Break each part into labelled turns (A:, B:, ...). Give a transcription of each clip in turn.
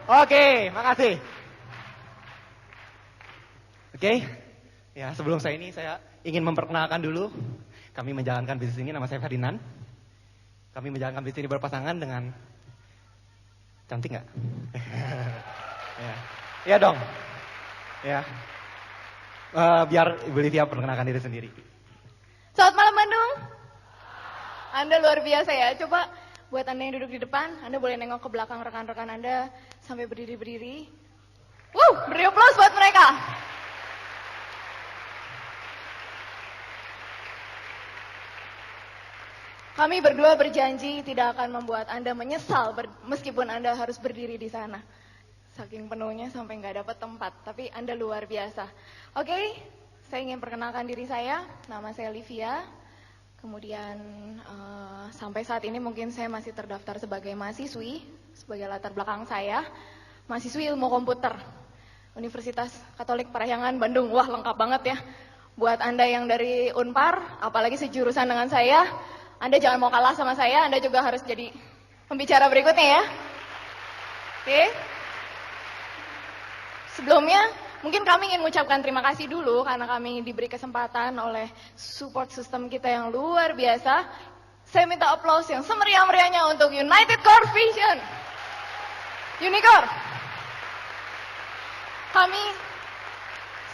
A: Oke, makasih. Oke, ya sebelum saya ingin memperkenalkan dulu. Kami menjalankan bisnis ini, nama saya Ferdinand. Kami menjalankan bisnis ini berpasangan dengan cantik nggak? Ya. Iya dong. Ya. Biar Ibu Livia perkenalkan diri sendiri.
B: Selamat malam Bandung. Anda luar biasa ya. Coba buat Anda yang duduk di depan, Anda boleh nengok ke belakang rekan-rekan Anda sampai berdiri-berdiri. Beri aplaus buat mereka. Kami berdua berjanji tidak akan membuat Anda menyesal meskipun Anda harus berdiri di sana. Saking penuhnya sampai nggak dapat tempat, tapi Anda luar biasa. Oke, saya ingin perkenalkan diri saya, nama saya Livia. Kemudian sampai saat ini mungkin saya masih terdaftar sebagai mahasiswi, sebagai latar belakang saya, mahasiswi ilmu komputer, Universitas Katolik Parahyangan Bandung. Wah, lengkap banget ya. Buat Anda yang dari Unpar, apalagi sejurusan dengan saya, Anda jangan mau kalah sama saya, Anda juga harus jadi pembicara berikutnya ya. Oke. Sebelumnya, mungkin kami ingin mengucapkan terima kasih dulu karena kami diberi kesempatan oleh support system kita yang luar biasa. Saya minta aplaus yang semeriah-meriahnya untuk United Core Vision. Unicore. Kami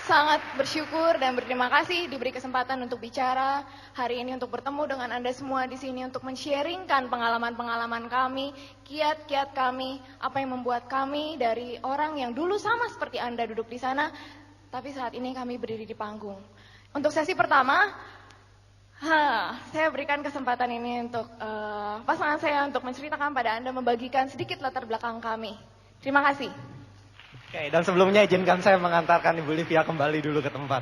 B: sangat bersyukur dan berterima kasih diberi kesempatan untuk bicara hari ini, untuk bertemu dengan Anda semua di sini, untuk men-sharingkan pengalaman-pengalaman kami, kiat-kiat kami, apa yang membuat kami dari orang yang dulu sama seperti Anda duduk di sana, tapi saat ini kami berdiri di panggung. Untuk sesi pertama, saya berikan kesempatan ini untuk pasangan saya untuk menceritakan pada Anda, membagikan sedikit latar belakang kami. Terima kasih.
A: Oke, dan sebelumnya izinkan saya mengantarkan Ibu Livia kembali dulu ke tempat.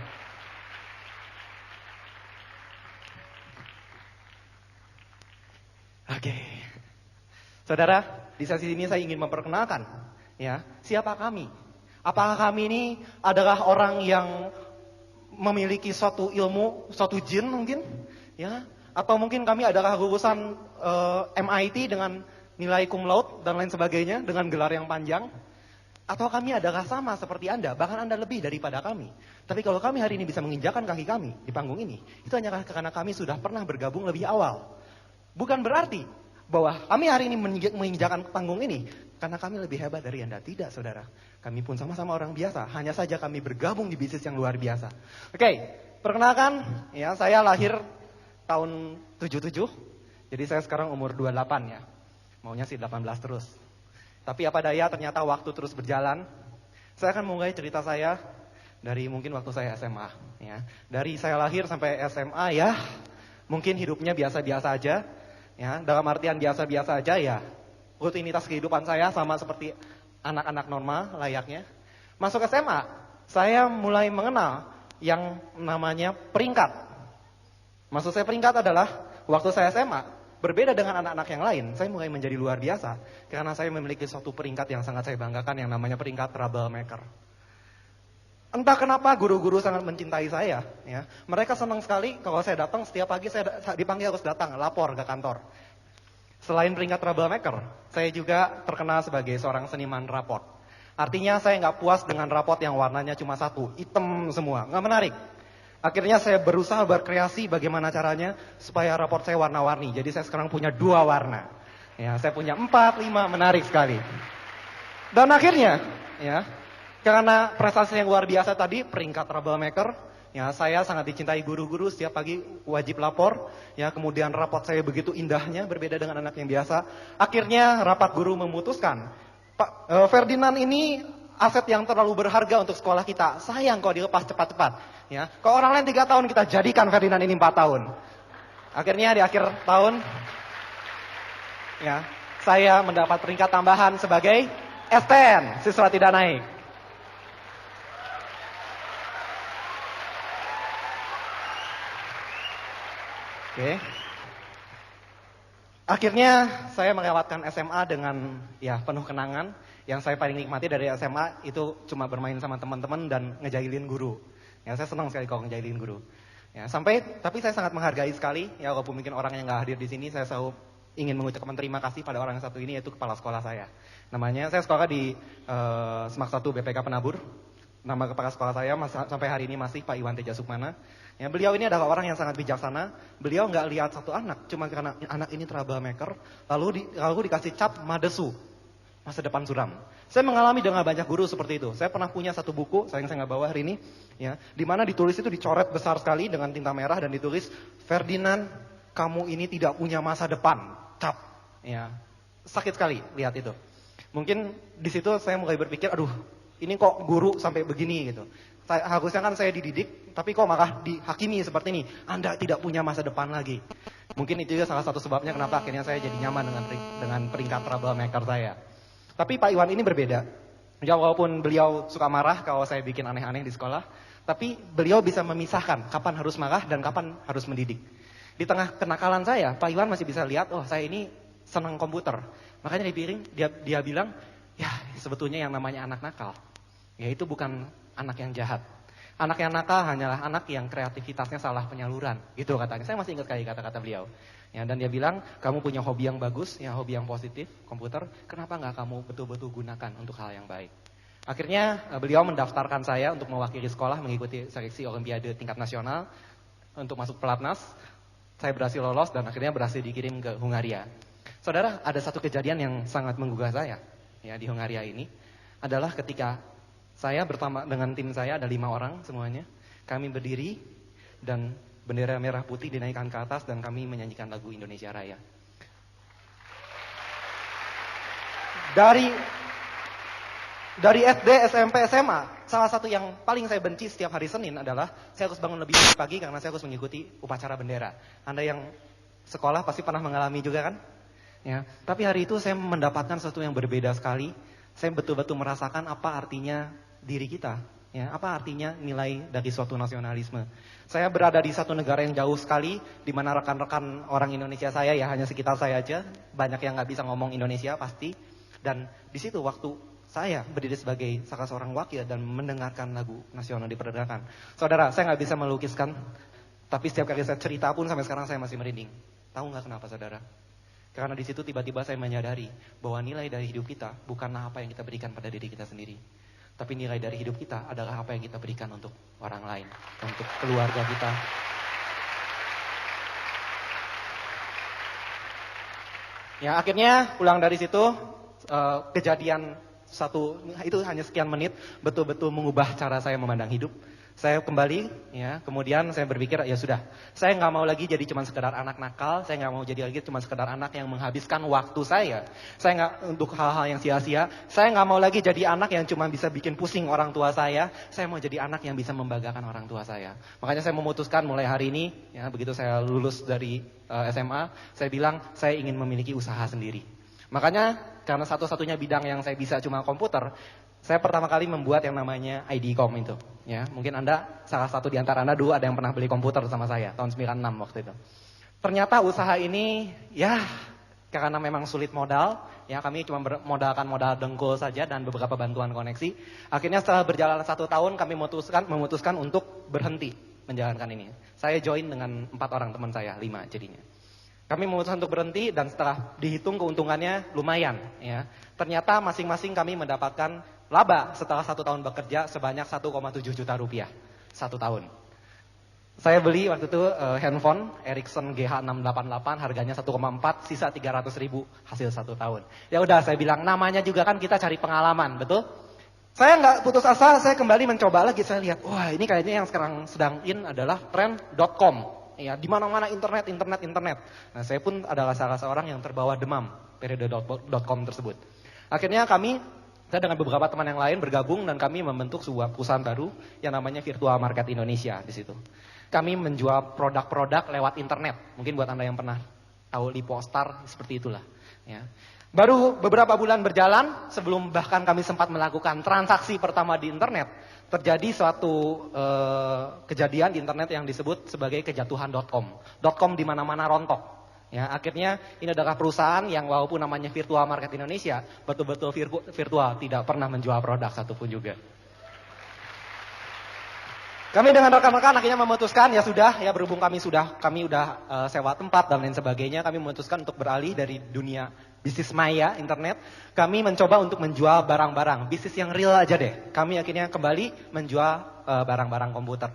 A: Oke. Saudara, di sesi ini saya ingin memperkenalkan ya, siapa kami? Apakah kami ini adalah orang yang memiliki suatu ilmu, suatu jin mungkin? Ya, atau mungkin kami adalah lulusan MIT dengan nilai cum laude dan lain sebagainya dengan gelar yang panjang? Atau kami adalah sama seperti Anda, bahkan Anda lebih daripada kami. Tapi kalau kami hari ini bisa menginjakan kaki kami di panggung ini, itu hanyalah karena kami sudah pernah bergabung lebih awal. Bukan berarti bahwa kami hari ini menginjakan panggung ini karena kami lebih hebat dari Anda. Tidak, saudara. Kami pun sama-sama orang biasa, hanya saja kami bergabung di bisnis yang luar biasa. Oke, perkenalkan, ya, saya lahir tahun 77, jadi saya sekarang umur 28 ya. Maunya sih 18 terus. Tapi apa daya, ternyata waktu terus berjalan. Saya akan mulai cerita saya dari mungkin waktu saya SMA. Ya. Dari saya lahir sampai SMA ya, mungkin hidupnya biasa-biasa aja. Ya. Dalam artian biasa-biasa aja ya. Rutinitas kehidupan saya sama seperti anak-anak normal layaknya. Masuk SMA, saya mulai mengenal yang namanya peringkat. Maksud saya peringkat adalah waktu saya SMA. Berbeda dengan anak-anak yang lain, saya mulai menjadi luar biasa. Karena saya memiliki suatu peringkat yang sangat saya banggakan yang namanya peringkat troublemaker. Entah kenapa guru-guru sangat mencintai saya. Ya. Mereka senang sekali kalau saya datang, setiap pagi saya dipanggil harus datang, lapor ke kantor. Selain peringkat troublemaker, saya juga terkenal sebagai seorang seniman raport. Artinya saya nggak puas dengan raport yang warnanya cuma satu, hitam semua, nggak menarik. Akhirnya saya berusaha berkreasi bagaimana caranya supaya raport saya warna-warni. Jadi saya sekarang punya 2 warna. Ya, saya punya 4, 5, menarik sekali. Dan akhirnya, ya, karena prestasi yang luar biasa tadi, peringkat troublemaker, ya, saya sangat dicintai guru-guru, setiap pagi wajib lapor. Ya, kemudian raport saya begitu indahnya, berbeda dengan anak yang biasa. Akhirnya rapat guru memutuskan, Pak Ferdinand ini aset yang terlalu berharga untuk sekolah kita. Sayang kalau dilepas cepat-cepat. Ya, kalau orang lain 3 tahun, kita jadikan Ferdinand ini 4 tahun. Akhirnya di akhir tahun, ya, saya mendapat peringkat tambahan sebagai S10, siswa tidak naik. Oke. Akhirnya saya melewatkan SMA dengan ya penuh kenangan. Yang saya paling nikmati dari SMA itu cuma bermain sama teman-teman dan ngejailin guru. Ya, saya senang sekali kalau ngejailin guru. Ya, tapi saya sangat menghargai sekali, ya walaupun mungkin orang yang nggak hadir di sini, saya selalu ingin mengucapkan terima kasih pada orang yang satu ini, yaitu kepala sekolah saya. Namanya, saya sekolah di Semak 1 BPK Penabur. Nama kepala sekolah saya sampai hari ini masih Pak Iwan Teja Sukmana. Ya, beliau ini adalah orang yang sangat bijaksana. Beliau nggak lihat satu anak, cuma karena anak ini troublemaker, lalu dikasih cap madesu, masa depan suram. Saya mengalami dengan banyak guru seperti itu. Saya pernah punya satu buku, sayang saya nggak bawa hari ini, ya, di mana ditulis itu dicoret besar sekali dengan tinta merah dan ditulis Ferdinand, kamu ini tidak punya masa depan, cap. Ya, sakit sekali lihat itu. Mungkin di situ saya mulai berpikir, aduh, ini kok guru sampai begini gitu. Harusnya kan saya dididik, tapi kok malah dihakimi seperti ini. Anda tidak punya masa depan lagi. Mungkin itu juga salah satu sebabnya kenapa akhirnya saya jadi nyaman dengan peringkat troublemaker saya. Tapi Pak Iwan ini berbeda. Ya, walaupun beliau suka marah kalau saya bikin aneh-aneh di sekolah, tapi beliau bisa memisahkan kapan harus marah dan kapan harus mendidik. Di tengah kenakalan saya, Pak Iwan masih bisa lihat, oh saya ini senang komputer. Makanya dia bilang, ya sebetulnya yang namanya anak nakal, ya itu bukan anak yang jahat. Anak yang nakal hanyalah anak yang kreativitasnya salah penyaluran, gitu katanya. Saya masih ingat kali kata-kata beliau. Ya, dan dia bilang, kamu punya hobi yang bagus, ya hobi yang positif, komputer, kenapa nggak kamu betul-betul gunakan untuk hal yang baik? Akhirnya beliau mendaftarkan saya untuk mewakili sekolah mengikuti seleksi olimpiade tingkat nasional untuk masuk pelatnas. Saya berhasil lolos dan akhirnya berhasil dikirim ke Hungaria. Saudara, ada satu kejadian yang sangat menggugah saya ya di Hungaria ini adalah ketika saya bersama dengan tim saya, ada 5 orang semuanya. Kami berdiri dan bendera merah putih dinaikkan ke atas dan kami menyanyikan lagu Indonesia Raya. Dari SD, SMP, SMA, salah satu yang paling saya benci setiap hari Senin adalah saya harus bangun lebih pagi karena saya harus mengikuti upacara bendera. Anda yang sekolah pasti pernah mengalami juga kan? Ya, tapi hari itu saya mendapatkan sesuatu yang berbeda sekali. Saya betul-betul merasakan apa artinya diri kita, ya, apa artinya nilai dari suatu nasionalisme. Saya berada di satu negara yang jauh sekali, di mana rekan-rekan orang Indonesia saya ya hanya sekitar saya aja, banyak yang nggak bisa ngomong Indonesia pasti. Dan di situ waktu saya berdiri sebagai salah seorang wakil dan mendengarkan lagu nasional diperdengarkan. Saudara, saya nggak bisa melukiskan, tapi setiap kali saya cerita pun sampai sekarang saya masih merinding. Tahu nggak kenapa, saudara? Karena di situ tiba-tiba saya menyadari bahwa nilai dari hidup kita bukanlah apa yang kita berikan pada diri kita sendiri. Tapi nilai dari hidup kita adalah apa yang kita berikan untuk orang lain, untuk keluarga kita. Ya, akhirnya pulang dari situ, kejadian satu, itu hanya sekian menit, betul-betul mengubah cara saya memandang hidup. Saya kembali, ya, kemudian saya berpikir, ya sudah, saya nggak mau lagi jadi cuma sekedar anak nakal, saya nggak mau jadi lagi cuma sekedar anak yang menghabiskan waktu saya nggak untuk hal-hal yang sia-sia, saya nggak mau lagi jadi anak yang cuma bisa bikin pusing orang tua saya mau jadi anak yang bisa membanggakan orang tua saya. Makanya saya memutuskan mulai hari ini, ya, begitu saya lulus dari SMA, saya bilang saya ingin memiliki usaha sendiri. Makanya karena satu-satunya bidang yang saya bisa cuma komputer, saya pertama kali membuat yang namanya ID.com itu. Ya, mungkin Anda, salah satu di antara Anda dulu ada yang pernah beli komputer sama saya, tahun 96 waktu itu. Ternyata usaha ini, ya, karena memang sulit modal, ya kami cuma modalkan modal dengkul saja dan beberapa bantuan koneksi. Akhirnya setelah berjalan 1 tahun, kami memutuskan untuk berhenti menjalankan ini. Saya join dengan 4 orang teman saya, 5 jadinya. Kami memutuskan untuk berhenti dan setelah dihitung keuntungannya lumayan, ya. Ternyata masing-masing kami mendapatkan laba setelah 1 tahun bekerja sebanyak 1,7 juta rupiah 1 tahun. Saya beli waktu itu handphone Ericsson GH688 harganya 1,4, sisa 300.000 hasil 1 tahun. Ya udah, saya bilang namanya juga kan kita cari pengalaman, betul? Saya nggak putus asa, saya kembali mencoba lagi. Saya lihat, wah ini kayaknya yang sekarang sedang in adalah tren.com. Ya, di mana-mana internet. Nah, saya pun adalah salah seorang yang terbawa demam periode .com tersebut. Akhirnya saya dengan beberapa teman yang lain bergabung dan kami membentuk sebuah perusahaan baru yang namanya Virtual Market Indonesia di situ. Kami menjual produk-produk lewat internet. Mungkin buat Anda yang pernah tahu Lipostar seperti itulah, ya. Baru beberapa bulan berjalan sebelum bahkan kami sempat melakukan transaksi pertama di internet, terjadi suatu kejadian di internet yang disebut sebagai kejatuhan .com. .com di mana-mana rontok. Ya, akhirnya ini adalah perusahaan yang walaupun namanya Virtual Market Indonesia, betul-betul virtual, tidak pernah menjual produk satupun juga. Kami dengan rekan-rekan akhirnya memutuskan, ya sudah, ya berhubung kami udah sewa tempat dan lain sebagainya, kami memutuskan untuk beralih dari dunia bisnis maya, internet. Kami mencoba untuk menjual barang-barang, bisnis yang real aja deh. Kami akhirnya kembali menjual barang-barang komputer.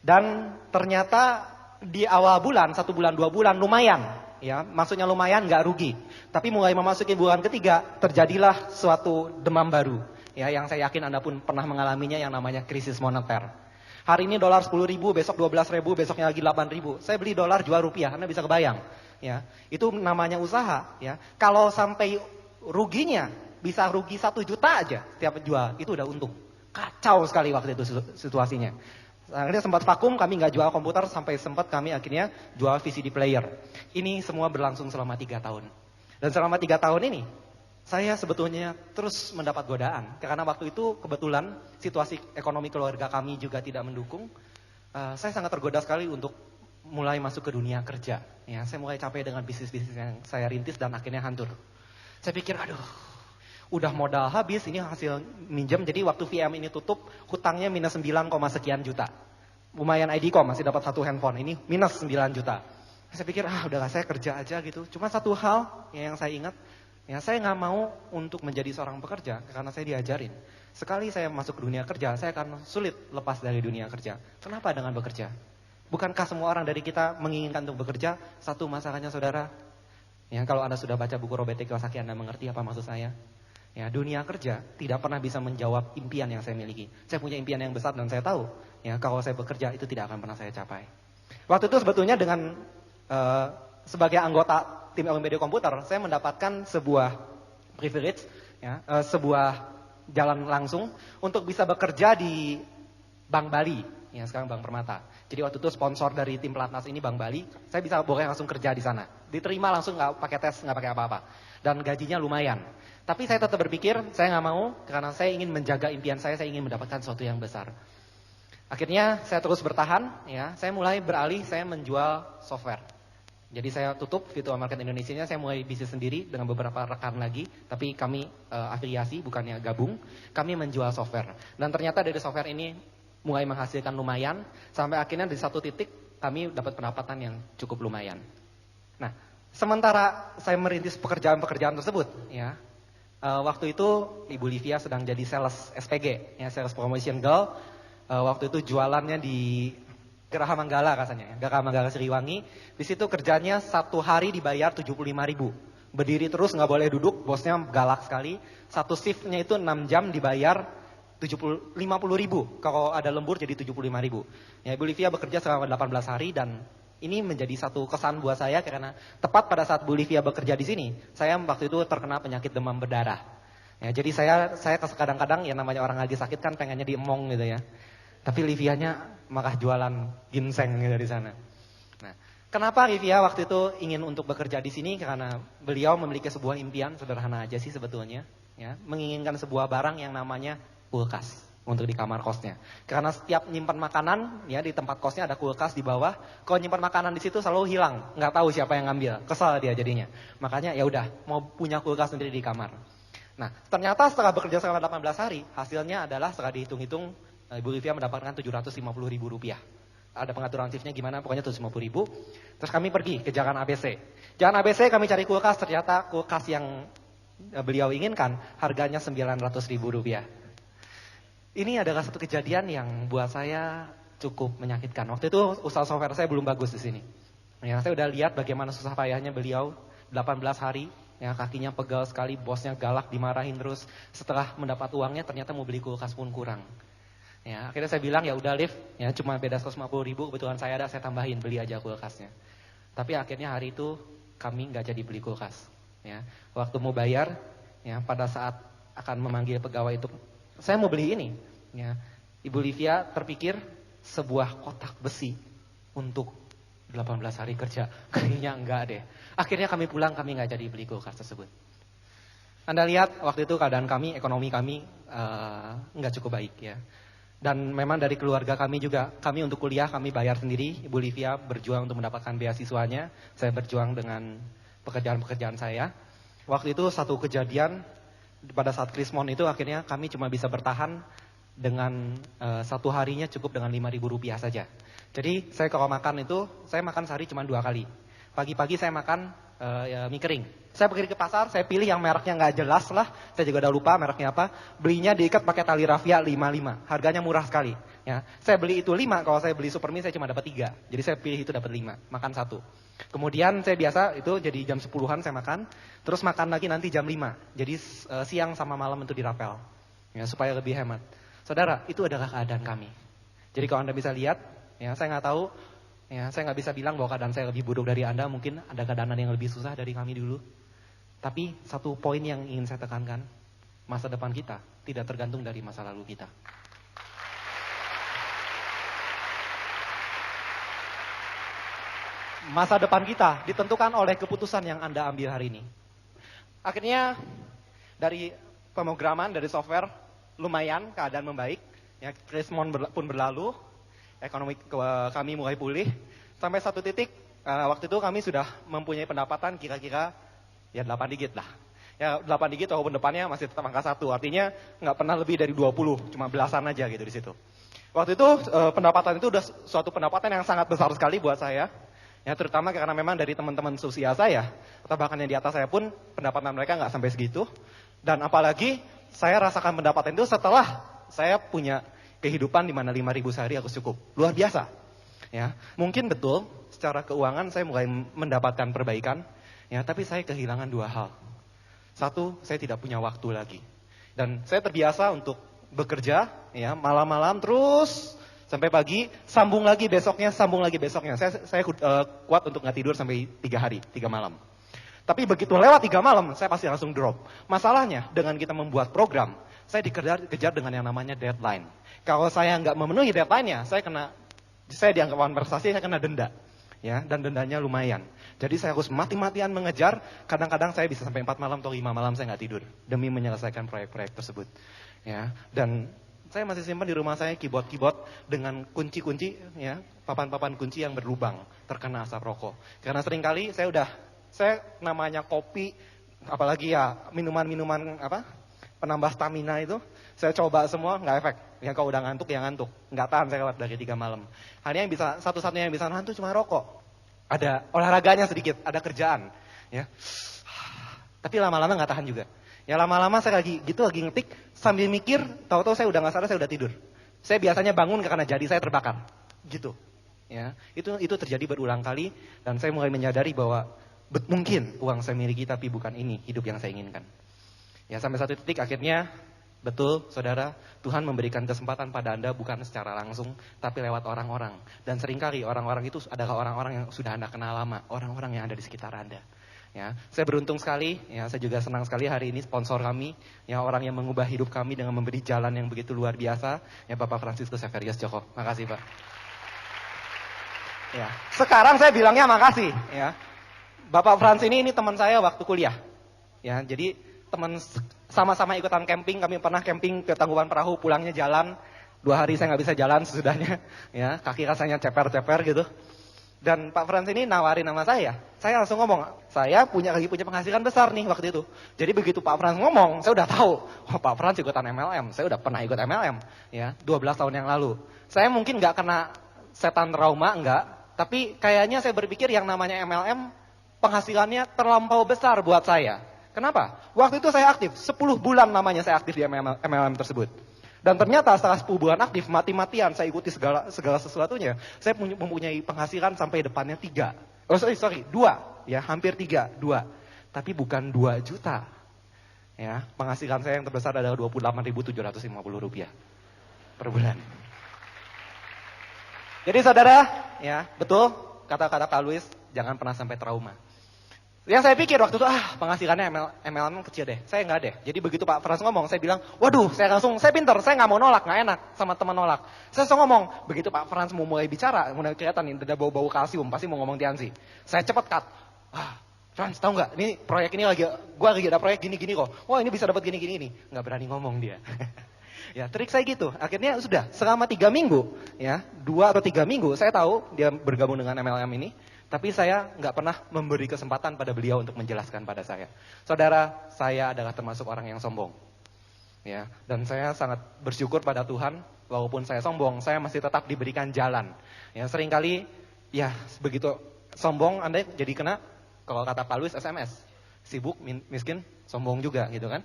A: Dan ternyata di awal bulan, 1 bulan, 2 bulan, lumayan. Ya, maksudnya lumayan, nggak rugi. Tapi mulai memasuki bulan ketiga, terjadilah suatu demam baru. Ya, yang saya yakin Anda pun pernah mengalaminya, yang namanya krisis moneter. Hari ini dolar 10.000, besok 12.000, besoknya lagi 8.000. Saya beli dolar, jual rupiah, Anda bisa kebayang. Ya, itu namanya usaha. Ya, kalau sampai ruginya bisa rugi 1 juta aja setiap jual, itu udah untung. Kacau sekali waktu itu situasinya. Akhirnya sempat vakum, kami nggak jual komputer, sampai sempat kami akhirnya jual VCD player. Ini semua berlangsung selama 3 tahun. Dan selama 3 tahun ini, saya sebetulnya terus mendapat godaan. Karena waktu itu kebetulan situasi ekonomi keluarga kami juga tidak mendukung. Saya sangat tergoda sekali untuk mulai masuk ke dunia kerja. Ya, saya mulai capek dengan bisnis-bisnis yang saya rintis dan akhirnya hancur. Saya pikir, aduh, udah modal habis, ini hasil minjem. Jadi waktu VM ini tutup, hutangnya minus 9, sekian juta. Lumayan IDCom, masih dapat 1 handphone. Ini minus 9 juta. Saya pikir, udahlah saya kerja aja gitu. Cuma satu hal yang saya ingat, ya, saya nggak mau untuk menjadi seorang pekerja karena saya diajarin. Sekali saya masuk ke dunia kerja, saya akan sulit lepas dari dunia kerja. Kenapa dengan bekerja? Bukankah semua orang dari kita menginginkan untuk bekerja? Satu masalahnya saudara, ya, kalau Anda sudah baca buku Robert T. Kiyosaki, Anda mengerti apa maksud saya. Ya, dunia kerja tidak pernah bisa menjawab impian yang saya miliki. Saya punya impian yang besar dan saya tahu, ya, kalau saya bekerja itu tidak akan pernah saya capai. Waktu itu sebetulnya dengan sebagai anggota tim LMBD komputer, saya mendapatkan sebuah privilege, ya, sebuah jalan langsung untuk bisa bekerja di Bank Bali, ya, sekarang Bank Permata. Jadi waktu itu sponsor dari tim Pelatnas ini Bank Bali, saya bisa boleh langsung kerja di sana. Diterima langsung, nggak pakai tes, nggak pakai apa-apa. Dan gajinya lumayan. Tapi saya tetap berpikir, saya nggak mau, karena saya ingin menjaga impian saya ingin mendapatkan sesuatu yang besar. Akhirnya saya terus bertahan, ya, saya mulai beralih, saya menjual software. Jadi saya tutup virtual market Indonesia-nya, saya mulai bisnis sendiri dengan beberapa rekan lagi, tapi kami afiliasi, bukannya gabung. Kami menjual software. Dan ternyata dari software ini mulai menghasilkan lumayan, sampai akhirnya di satu titik kami dapat pendapatan yang cukup lumayan. Nah, sementara saya merintis pekerjaan-pekerjaan tersebut, ya, waktu itu Ibu Livia sedang jadi sales SPG, ya, sales promotion girl. Waktu itu jualannya di Geraha Manggala rasanya, ya, Geraha Manggala Siliwangi. Di situ kerjanya 1 hari dibayar 75.000. Berdiri terus, nggak boleh duduk, bosnya galak sekali. Satu shiftnya itu 6 jam dibayar 50.000. Kalau ada lembur jadi 75.000. Ya, Ibu Livia bekerja selama 18 hari dan ini menjadi satu kesan buat saya karena tepat pada saat Bu Livia bekerja di sini, saya waktu itu terkena penyakit demam berdarah. Ya, jadi saya kadang-kadang, ya, namanya orang lagi sakit kan pengennya diemong gitu ya. Tapi Livianya malah jualan ginseng gitu di sana. Nah, kenapa Livia waktu itu ingin untuk bekerja di sini? Karena beliau memiliki sebuah impian, sederhana aja sih sebetulnya, ya, menginginkan sebuah barang yang namanya kulkas untuk di kamar kosnya. Karena setiap nyimpan makanan, ya, di tempat kosnya ada kulkas di bawah. Kalau nyimpan makanan di situ selalu hilang, nggak tahu siapa yang ngambil, kesal dia jadinya. Makanya ya udah mau punya kulkas sendiri di kamar. Nah, ternyata setelah bekerja selama 18 hari, hasilnya adalah setelah dihitung-hitung, Ibu Livia mendapatkan 750.000 rupiah. Ada pengaturan shiftnya gimana, pokoknya 750.000. Terus kami pergi ke Jalan ABC. Jalan ABC kami cari kulkas, ternyata kulkas yang beliau inginkan harganya 900.000 rupiah. Ini adalah satu kejadian yang buat saya cukup menyakitkan. Waktu itu usaha software saya belum bagus di sini. Ya, saya udah lihat bagaimana susah payahnya beliau 18 hari. Ya, kakinya pegal sekali, bosnya galak, dimarahin terus. Setelah mendapat uangnya ternyata mau beli kulkas pun kurang. Ya, akhirnya saya bilang ya udah Liv, ya cuma beda 150.000, kebetulan saya ada, saya tambahin, beli aja kulkasnya. Tapi akhirnya hari itu kami nggak jadi beli kulkas. Ya, waktu mau bayar, ya pada saat akan memanggil pegawai itu, saya mau beli ini. Ya, Ibu Livia terpikir sebuah kotak besi untuk 18 hari kerja, kayaknya enggak deh. Akhirnya kami pulang, kami nggak jadi beli kulkas tersebut. Anda lihat waktu itu keadaan kami, ekonomi kami nggak cukup baik ya. Dan memang dari keluarga kami juga, kami untuk kuliah kami bayar sendiri. Ibu Livia berjuang untuk mendapatkan beasiswanya. Saya berjuang dengan pekerjaan-pekerjaan saya. Waktu itu satu kejadian pada saat Krismon itu akhirnya kami cuma bisa bertahan dengan satu harinya cukup dengan Rp5.000 saja. Jadi saya kalau makan itu, saya makan sehari cuma 2 kali. Pagi-pagi saya makan mie kering. Saya pergi ke pasar, saya pilih yang mereknya nggak jelas lah. Saya juga udah lupa mereknya apa. Belinya diikat pakai tali rafia 5. Harganya murah sekali. Ya, saya beli itu 5. Kalau saya beli super mie saya cuma dapat 3. Jadi saya pilih itu dapat 5. Makan 1. Kemudian saya biasa itu jadi jam 10-an saya makan. Terus makan lagi nanti jam 5. Jadi siang sama malam itu dirapel. Ya, supaya lebih hemat. Saudara, itu adalah keadaan kami. Jadi kalau Anda bisa lihat, ya saya nggak tahu, ya saya nggak bisa bilang bahwa keadaan saya lebih buruk dari Anda. Mungkin ada keadaan yang lebih susah dari kami dulu. Tapi satu poin yang ingin saya tekankan, masa depan kita tidak tergantung dari masa lalu kita. Masa depan kita ditentukan oleh keputusan yang Anda ambil hari ini. Akhirnya dari pemrograman, dari software, lumayan keadaan membaik. Ya, Krismon pun berlalu, ekonomi kami mulai pulih. Sampai satu titik, waktu itu kami sudah mempunyai pendapatan kira-kira ya 8 digit lah. Ya 8 digit walaupun depannya masih tetap angka 1. Artinya nggak pernah lebih dari 20, cuma belasan aja gitu di situ. Waktu itu pendapatan itu udah suatu pendapatan yang sangat besar sekali buat saya. Ya terutama karena memang dari teman-teman seusia saya, atau bahkan yang di atas saya pun pendapatan mereka nggak sampai segitu. Dan apalagi saya rasakan pendapatan itu setelah saya punya kehidupan di mana 5.000 sehari aku cukup. Luar biasa. Ya, mungkin betul secara keuangan saya mulai mendapatkan perbaikan, ya, tapi saya kehilangan 2 hal. Satu, saya tidak punya waktu lagi. Dan saya terbiasa untuk bekerja, ya, malam-malam terus sampai pagi, sambung lagi besoknya. Saya kuat untuk nggak tidur sampai 3 hari, 3 malam. Tapi begitu lewat 3 malam, saya pasti langsung drop. Masalahnya, dengan kita membuat program, saya dikejar dengan yang namanya deadline. Kalau saya nggak memenuhi deadline-nya, saya dianggap lawan prestasi, saya kena denda. Ya, dan dendanya lumayan. Jadi saya harus mati-matian mengejar, kadang-kadang saya bisa sampai 4 malam atau 5 malam saya nggak tidur. Demi menyelesaikan proyek-proyek tersebut. Ya, dan saya masih simpan di rumah saya keyboard dengan kunci-kunci, ya, papan-papan kunci yang berlubang, terkena asap rokok. Karena seringkali saya namanya kopi, apalagi ya minuman-minuman penambah stamina itu, saya coba semua nggak efek. Ya kalau udah ngantuk ya ngantuk, nggak tahan saya lewat dari 3 malam. Hanya yang bisa satu-satunya yang bisa nahan itu cuma rokok. Ada olahraganya sedikit, ada kerjaan, ya. Tapi lama-lama nggak tahan juga. Ya lama-lama saya lagi ngetik sambil mikir, tahu-tahu saya udah nggak sadar, saya udah tidur. Saya biasanya bangun karena jari saya terbakar, gitu. Ya, itu terjadi berulang kali dan saya mulai menyadari bahwa mungkin uang saya miliki tapi bukan ini hidup yang saya inginkan. Ya sampai satu titik akhirnya betul saudara, Tuhan memberikan kesempatan pada Anda bukan secara langsung tapi lewat orang-orang. Dan seringkali orang-orang itu adalah orang-orang yang sudah Anda kenal lama, orang-orang yang ada di sekitar Anda. Ya, saya beruntung sekali, ya saya juga senang sekali hari ini sponsor kami, ya orang yang mengubah hidup kami dengan memberi jalan yang begitu luar biasa, ya Bapak Franciscus Severius Joko. Makasih Pak. Ya, sekarang saya bilangnya makasih, ya. Bapak Frans ini teman saya waktu kuliah. Ya, jadi teman sama-sama ikutan camping, kami pernah camping ke Tangkuban Perahu, pulangnya jalan. 2 hari saya nggak bisa jalan sesudahnya, ya, kaki rasanya ceper-ceper gitu. Dan Pak Frans ini nawarin nama saya langsung ngomong, saya lagi punya penghasilan besar nih waktu itu. Jadi begitu Pak Frans ngomong, saya udah tahu, oh Pak Frans ikutan MLM, saya udah pernah ikut MLM, ya, 12 tahun yang lalu. Saya mungkin nggak kena setan trauma, enggak, tapi kayaknya saya berpikir yang namanya MLM, penghasilannya terlampau besar buat saya. Kenapa? Waktu itu saya aktif, 10 bulan namanya saya aktif di MLM tersebut. Dan ternyata setelah 10 bulan aktif, mati-matian saya ikuti segala sesuatunya. Saya mempunyai penghasilan sampai depannya 3. Oh sorry, 2. Ya, hampir 3, 2. Tapi bukan 2 juta. Ya, penghasilan saya yang terbesar adalah Rp28.750 per bulan. Jadi saudara, ya betul kata-kata Kak Luis, jangan pernah sampai trauma. Yang saya pikir waktu itu, penghasilannya MLM kecil deh. Saya enggak deh. Jadi begitu Pak Frans ngomong, saya bilang, waduh, saya pinter, saya nggak mau nolak, nggak enak sama teman nolak. Saya langsung ngomong, begitu Pak Frans mau mulai bicara, mulai kelihatan nih, ada bau-bau kalsium, pasti mau ngomong Tianzi. Saya cepet cut. Frans, tahu nggak? Ini proyek ini gua lagi ada proyek gini-gini kok. Wah ini bisa dapat gini-gini nih. Nggak berani ngomong dia. Ya trik saya gitu. Akhirnya sudah selama 3 minggu, ya 2 atau 3 minggu, saya tahu dia bergabung dengan MLM ini. Tapi saya nggak pernah memberi kesempatan pada beliau untuk menjelaskan pada saya. Saudara, saya adalah termasuk orang yang sombong. Ya, dan saya sangat bersyukur pada Tuhan, walaupun saya sombong, saya masih tetap diberikan jalan. Ya, seringkali ya begitu sombong Anda jadi kena, kalau kata Pak Luis, SMS. Sibuk, miskin, sombong juga gitu kan.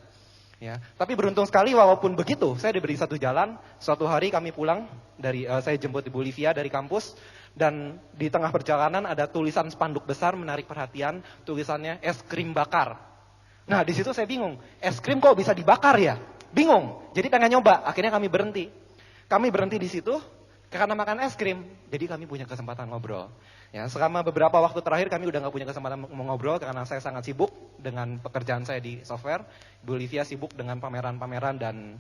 A: Ya, tapi beruntung sekali walaupun begitu, saya diberi satu jalan. Suatu hari kami pulang dari saya jemput Ibu Livia dari kampus, dan di tengah perjalanan ada tulisan spanduk besar menarik perhatian, tulisannya es krim bakar. Nah, di situ saya bingung, es krim kok bisa dibakar ya? Bingung. Jadi pengen nyoba, akhirnya kami berhenti. Kami berhenti di situ karena makan es krim. Jadi kami punya kesempatan ngobrol. Ya, selama beberapa waktu terakhir kami udah gak punya kesempatan ngobrol karena saya sangat sibuk dengan pekerjaan saya di software. Bu Livia sibuk dengan pameran-pameran dan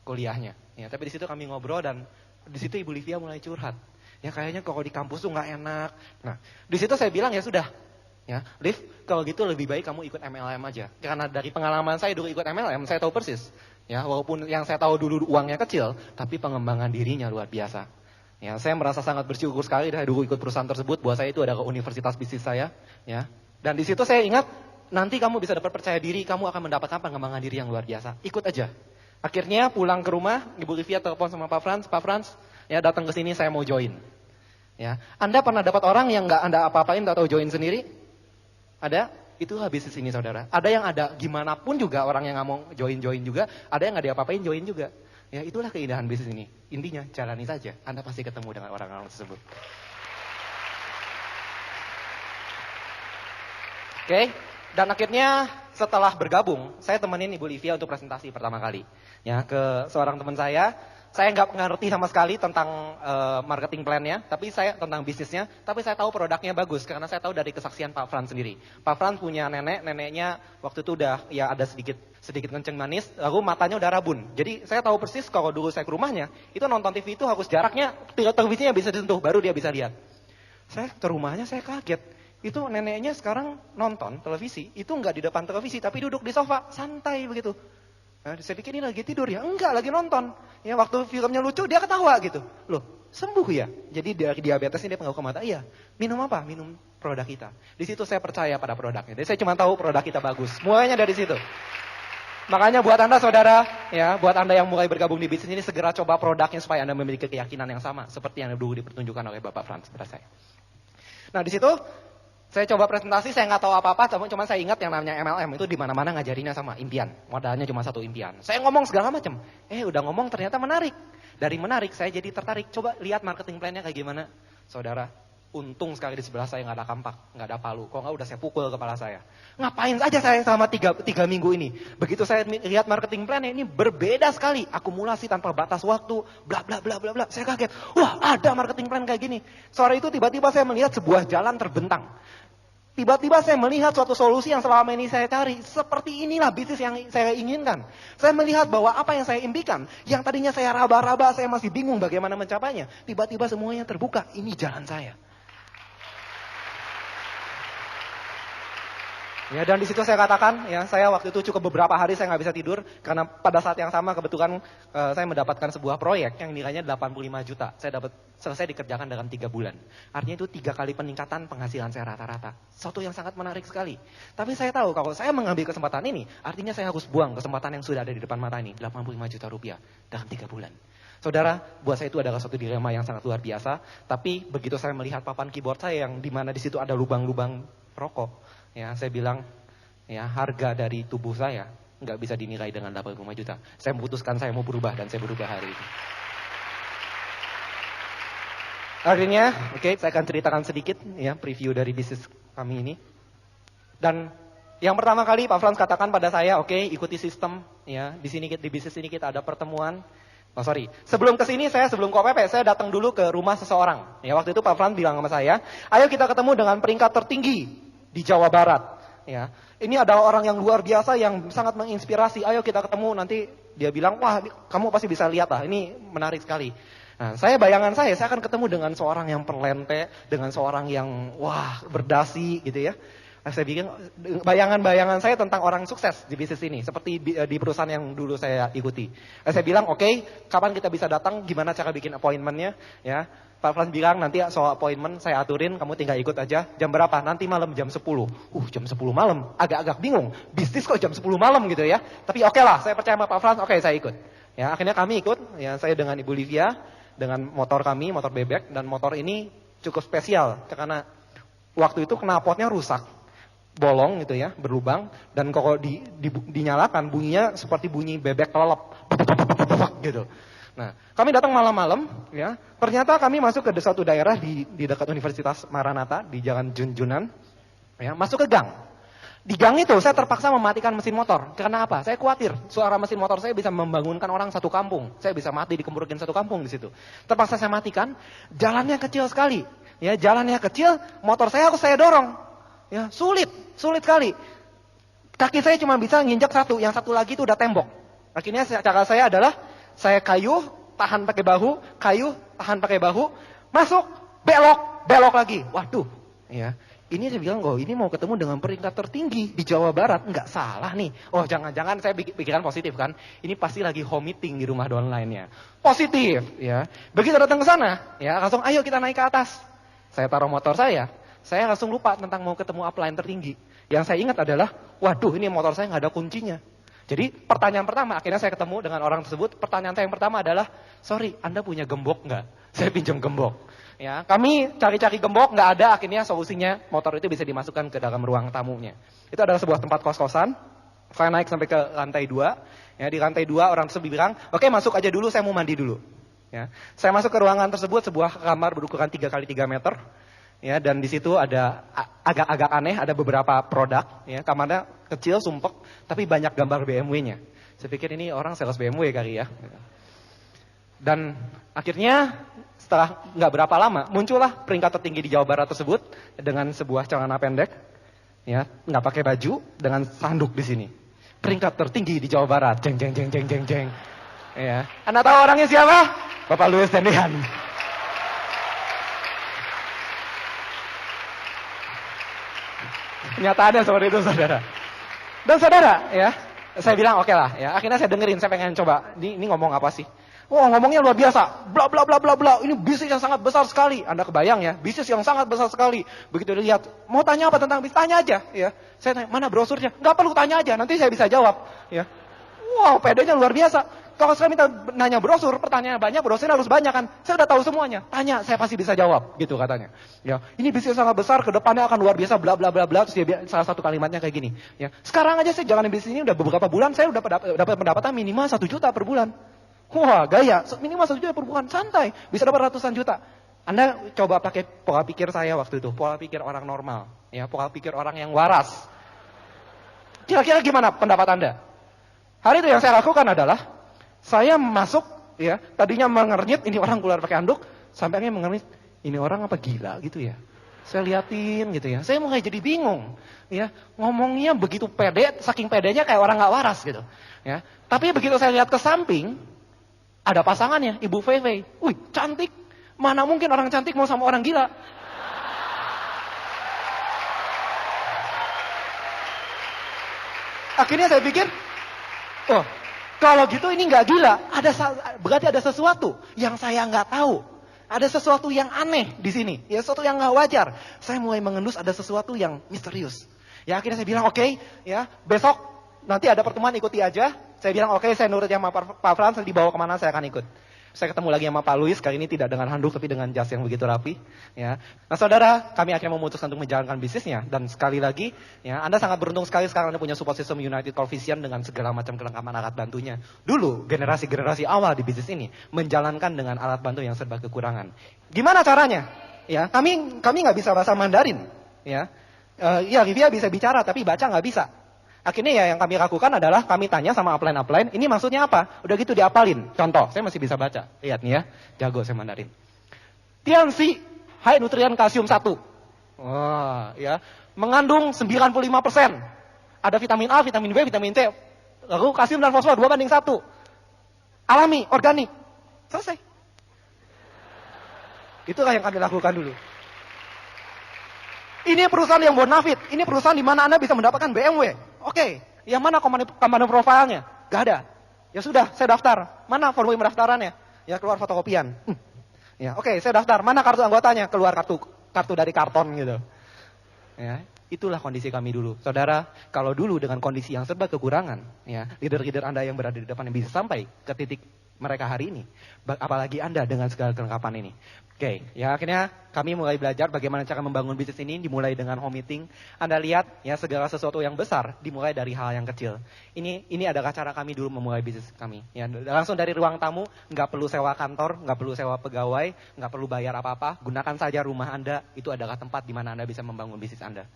A: kuliahnya. Ya, tapi di situ kami ngobrol dan di situ Ibu Livia mulai curhat. Ya, kayaknya kalau di kampus tuh nggak enak. Nah, di situ saya bilang ya sudah. Ya, Liv, kalau gitu lebih baik kamu ikut MLM aja. Karena dari pengalaman saya dulu ikut MLM, saya tahu persis. Ya, walaupun yang saya tahu dulu uangnya kecil, tapi pengembangan dirinya luar biasa. Ya, saya merasa sangat bersyukur sekali dari dulu ikut perusahaan tersebut, bahwa saya itu adalah universitas bisnis saya. Ya, dan di situ saya ingat, nanti kamu bisa dapat percaya diri, kamu akan mendapatkan pengembangan diri yang luar biasa. Ikut aja. Akhirnya pulang ke rumah, Ibu Livia telepon sama Pak Frans, ya datang ke sini saya mau join. Ya, Anda pernah dapat orang yang nggak Anda apa-apain atau join sendiri? Ada? Itulah bisnis ini saudara. Ada yang ada gimana pun juga orang yang nggak mau join juga, ada yang nggak diapa-apain join juga. Ya, itulah keindahan bisnis ini. Intinya jalani saja, Anda pasti ketemu dengan orang-orang tersebut. Oke, dan akhirnya setelah bergabung, saya temenin Ibu Livia untuk presentasi pertama kali. Ya, ke seorang teman saya. Saya nggak ngerti sama sekali tentang marketing plan-nya, tapi saya tentang bisnisnya, tapi saya tahu produknya bagus karena saya tahu dari kesaksian Pak Frans sendiri. Pak Frans punya neneknya waktu itu udah ya ada sedikit kenceng manis, lalu matanya udah rabun. Jadi saya tahu persis kalau dulu saya ke rumahnya, itu nonton TV itu harus jaraknya televisinya bisa disentuh baru dia bisa lihat. Saya ke rumahnya saya kaget. Itu neneknya sekarang nonton televisi, itu nggak di depan televisi tapi duduk di sofa, santai begitu. Nah, saya pikir ini lagi tidur ya, enggak lagi nonton. Ya waktu filmnya lucu dia ketawa gitu. Loh, sembuh ya. Jadi dari diabetes ini dia pengaruh ke mata. Iya, minum apa? Minum produk kita. Di situ saya percaya pada produknya. Jadi saya cuma tahu produk kita bagus. Mulainya dari situ. Makanya buat Anda saudara, ya, buat Anda yang mulai bergabung di bisnis ini segera coba produknya supaya Anda memiliki keyakinan yang sama seperti yang dulu dipertunjukkan oleh Bapak Frans kepada saya. Nah, di situ saya coba presentasi, saya nggak tahu apa-apa, cuma saya ingat yang namanya MLM itu di mana-mana ngajarinnya sama impian. Modalnya cuma satu impian. Saya ngomong segala macam. Udah ngomong ternyata menarik. Dari menarik saya jadi tertarik. Coba lihat marketing plan-nya kayak gimana. Saudara, untung sekali di sebelah saya nggak ada kampak, nggak ada palu. Kalau nggak udah saya pukul kepala saya. Ngapain aja saya selama 3 minggu ini. Begitu saya lihat marketing plan-nya ini berbeda sekali. Akumulasi tanpa batas waktu, bla bla bla bla bla. Saya kaget. Wah, ada marketing plan kayak gini. Sore itu tiba-tiba saya melihat sebuah jalan terbentang. Tiba-tiba saya melihat suatu solusi yang selama ini saya cari. Seperti inilah bisnis yang saya inginkan. Saya melihat bahwa apa yang saya impikan, yang tadinya saya raba-raba, saya masih bingung bagaimana mencapainya. Tiba-tiba semuanya terbuka, ini jalan saya. Ya, dan di situ saya katakan, ya, saya waktu itu cukup beberapa hari saya nggak bisa tidur karena pada saat yang sama kebetulan saya mendapatkan sebuah proyek yang nilainya 85 juta. Saya dapat selesai dikerjakan dalam 3 bulan. Artinya itu 3 kali peningkatan penghasilan saya rata-rata. Suatu yang sangat menarik sekali. Tapi saya tahu kalau saya mengambil kesempatan ini, artinya saya harus buang kesempatan yang sudah ada di depan mata ini, 85 juta rupiah dalam 3 bulan. Saudara, buat saya itu adalah suatu dilema yang sangat luar biasa. Tapi begitu saya melihat papan keyboard saya yang di mana di situ ada lubang-lubang rokok, ya, saya bilang, ya, harga dari tubuh saya nggak bisa dinilai dengan 85 juta. Saya memutuskan saya mau berubah dan saya berubah hari ini. Akhirnya, saya akan ceritakan sedikit ya preview dari bisnis kami ini. Dan yang pertama kali Pak Frans katakan pada saya, ikuti sistem ya. Di sini di bisnis ini kita ada pertemuan. Sebelum kesini sebelum ke OPP, saya datang dulu ke rumah seseorang. Ya, waktu itu Pak Frans bilang sama saya, ayo kita ketemu dengan peringkat tertinggi di Jawa Barat. Ya, ini adalah orang yang luar biasa yang sangat menginspirasi. Ayo kita ketemu, nanti dia bilang, wah kamu pasti bisa lihat lah, ini menarik sekali. Nah, bayangan saya akan ketemu dengan seorang yang perlente, dengan seorang yang wah berdasi gitu ya. Saya bikin bayangan-bayangan saya tentang orang sukses di bisnis ini, seperti di perusahaan yang dulu saya ikuti. Saya bilang, oke, kapan kita bisa datang, gimana cara bikin appointment-nya, ya. Pak Frans bilang, nanti soal appointment saya aturin, kamu tinggal ikut aja. Jam berapa? Nanti malam jam 10. Jam 10 malam, agak-agak bingung. Bisnis kok jam 10 malam gitu ya. Tapi oke lah, saya percaya sama Pak Frans, oke saya ikut. Ya, akhirnya kami ikut, ya saya dengan Ibu Livia, dengan motor kami, motor bebek, dan motor ini cukup spesial, karena waktu itu knalpotnya rusak. Bolong gitu ya, berlubang, dan kalau dinyalakan bunyinya seperti bunyi bebek kelelep gitu. Nah, kami datang malam-malam ya. Ternyata kami masuk ke suatu daerah di dekat Universitas Maranatha di Jalan Junjunan. Ya, masuk ke gang. Di gang itu saya terpaksa mematikan mesin motor. Karena apa? Saya khawatir suara mesin motor saya bisa membangunkan orang satu kampung. Saya bisa mati dikemurukin satu kampung di situ. Terpaksa saya matikan. Jalannya kecil sekali. Ya, jalannya kecil, motor saya harus saya dorong. Ya, sulit sekali. Kaki saya cuma bisa nginjak satu, yang satu lagi itu udah tembok. Akhirnya cara saya adalah saya kayuh, tahan pakai bahu, kayuh, tahan pakai bahu, masuk, belok lagi. Waduh, ya. Ini saya bilang, ini mau ketemu dengan peringkat tertinggi di Jawa Barat, nggak salah nih. Oh, jangan-jangan saya pikiran positif kan? Ini pasti lagi home meeting di rumah online-nya. Positif, ya. Begitu datang ke sana, ya, langsung ayo kita naik ke atas. Saya taruh motor saya langsung lupa tentang mau ketemu upline tertinggi. Yang saya ingat adalah, waduh ini motor saya nggak ada kuncinya. Jadi pertanyaan pertama, akhirnya saya ketemu dengan orang tersebut. Pertanyaan saya yang pertama adalah, sorry, Anda punya gembok nggak? Saya pinjam gembok. Ya, kami cari-cari gembok, nggak ada. Akhirnya solusinya motor itu bisa dimasukkan ke dalam ruang tamunya. Itu adalah sebuah tempat kos-kosan. Saya naik sampai ke lantai 2. Ya, di lantai 2 orang tersebut bilang, oke masuk aja dulu, saya mau mandi dulu. Ya, saya masuk ke ruangan tersebut, sebuah kamar berukuran 3 kali 3 meter. Ya, dan di situ ada agak-agak aneh, ada beberapa produk, ya, kamarnya kecil, sumpek, tapi banyak gambar BMW-nya. Saya pikir ini orang sales BMW kali ya. Dan akhirnya setelah nggak berapa lama, muncullah peringkat tertinggi di Jawa Barat tersebut dengan sebuah celana pendek, ya, nggak pakai baju, dengan sanduk di sini. Peringkat tertinggi di Jawa Barat, jeng. Ya, Anda tahu orangnya siapa? Bapak Louis Tendian. Kenyataannya seperti itu, saudara. Dan saudara, ya, saya bilang oke lah, ya. Akhirnya saya dengerin, saya pengen coba. Ini ngomong apa sih? Wah, ngomongnya luar biasa. Bla bla bla bla bla. Ini bisnis yang sangat besar sekali. Anda kebayang ya, bisnis yang sangat besar sekali. Begitu dilihat, mau tanya apa tentang bisnis? Tanya aja, ya. Saya tanya, mana brosurnya? Nggak perlu tanya aja, nanti saya bisa jawab, ya. Wow, pedenya luar biasa. Kalau saya minta nanya brosur, pertanyaannya banyak, brosurnya harus banyak kan. Saya udah tahu semuanya. Tanya, saya pasti bisa jawab, gitu katanya. Ya, ini bisnis sangat besar, ke depannya akan luar biasa, bla bla bla bla. Terus dia salah satu kalimatnya kayak gini. Ya, sekarang aja saya jalanin bisnis ini udah beberapa bulan, saya udah dapat pendapatan minimal 1 juta per bulan. Wah, gaya, minimal 1 juta per bulan, santai, bisa dapat ratusan juta. Anda coba pakai pola pikir saya waktu itu, pola pikir orang normal, ya, pola pikir orang yang waras. Kira-kira gimana pendapat Anda? Hari itu yang saya lakukan adalah saya masuk, ya, tadinya mengernyit, ini orang keluar pakai anduk, sampai akhirnya mengernyit, ini orang apa gila gitu ya. Saya liatin gitu ya, saya mulai jadi bingung, ya, ngomongnya begitu pede, saking pedenya kayak orang nggak waras gitu, ya. Tapi begitu saya lihat ke samping, ada pasangannya, Ibu Feve, wih cantik, mana mungkin orang cantik mau sama orang gila. Akhirnya saya pikir, oh, kalau gitu ini nggak gila, berarti ada sesuatu yang saya nggak tahu. Ada sesuatu yang aneh di sini, ya sesuatu yang nggak wajar. Saya mulai mengendus ada sesuatu yang misterius. Ya akhirnya saya bilang oke, ya besok nanti ada pertemuan ikuti aja. Saya bilang oke, saya nurut sama Pak Frans, dibawa kemana saya akan ikut. Saya ketemu lagi sama Pak Louis, kali ini tidak dengan handuk tapi dengan jas yang begitu rapi. Ya. Nah saudara, kami akhirnya memutuskan untuk menjalankan bisnisnya. Dan sekali lagi, ya, Anda sangat beruntung sekali sekarang Anda punya support system United Coefficient dengan segala macam kelengkapan alat bantunya. Dulu, generasi-generasi awal di bisnis ini menjalankan dengan alat bantu yang serba kekurangan. Gimana caranya? Ya, kami nggak bisa bahasa Mandarin. Ya, Livia bisa bicara tapi baca nggak bisa. Akhirnya ya yang kami lakukan adalah kami tanya sama upline, ini maksudnya apa? Udah gitu diapalin. Contoh, saya masih bisa baca. Lihat nih ya, jago saya Mandarin. Tiansi, high nutrien kalsium 1. Wah, ya. Mengandung 95%. Ada vitamin A, vitamin B, vitamin C. Lalu kalsium dan fosfor 2:1. Alami, organik. Selesai. Itulah yang kami lakukan dulu. Ini perusahaan yang bonafit. Ini perusahaan di mana Anda bisa mendapatkan BMW. Oke, yang mana company profile-nya? Gak ada. Ya sudah, saya daftar. Mana formulir pendaftarannya? Ya keluar fotokopian. Ya, oke, saya daftar. Mana kartu anggotanya? Keluar kartu dari karton gitu. Ya, itulah kondisi kami dulu. Saudara, kalau dulu dengan kondisi yang serba kekurangan, ya, leader-leader Anda yang berada di depan yang bisa sampai ke titik mereka hari ini. Apalagi Anda dengan segala kelengkapan ini. Oke, ya akhirnya kami mulai belajar bagaimana cara membangun bisnis ini, dimulai dengan home meeting. Anda lihat ya segala sesuatu yang besar dimulai dari hal yang kecil. Ini adalah cara kami dulu memulai bisnis kami. Ya, langsung dari ruang tamu, nggak perlu sewa kantor, nggak perlu sewa pegawai, nggak perlu bayar apa-apa. Gunakan saja rumah Anda, itu adalah tempat di mana Anda bisa membangun bisnis Anda.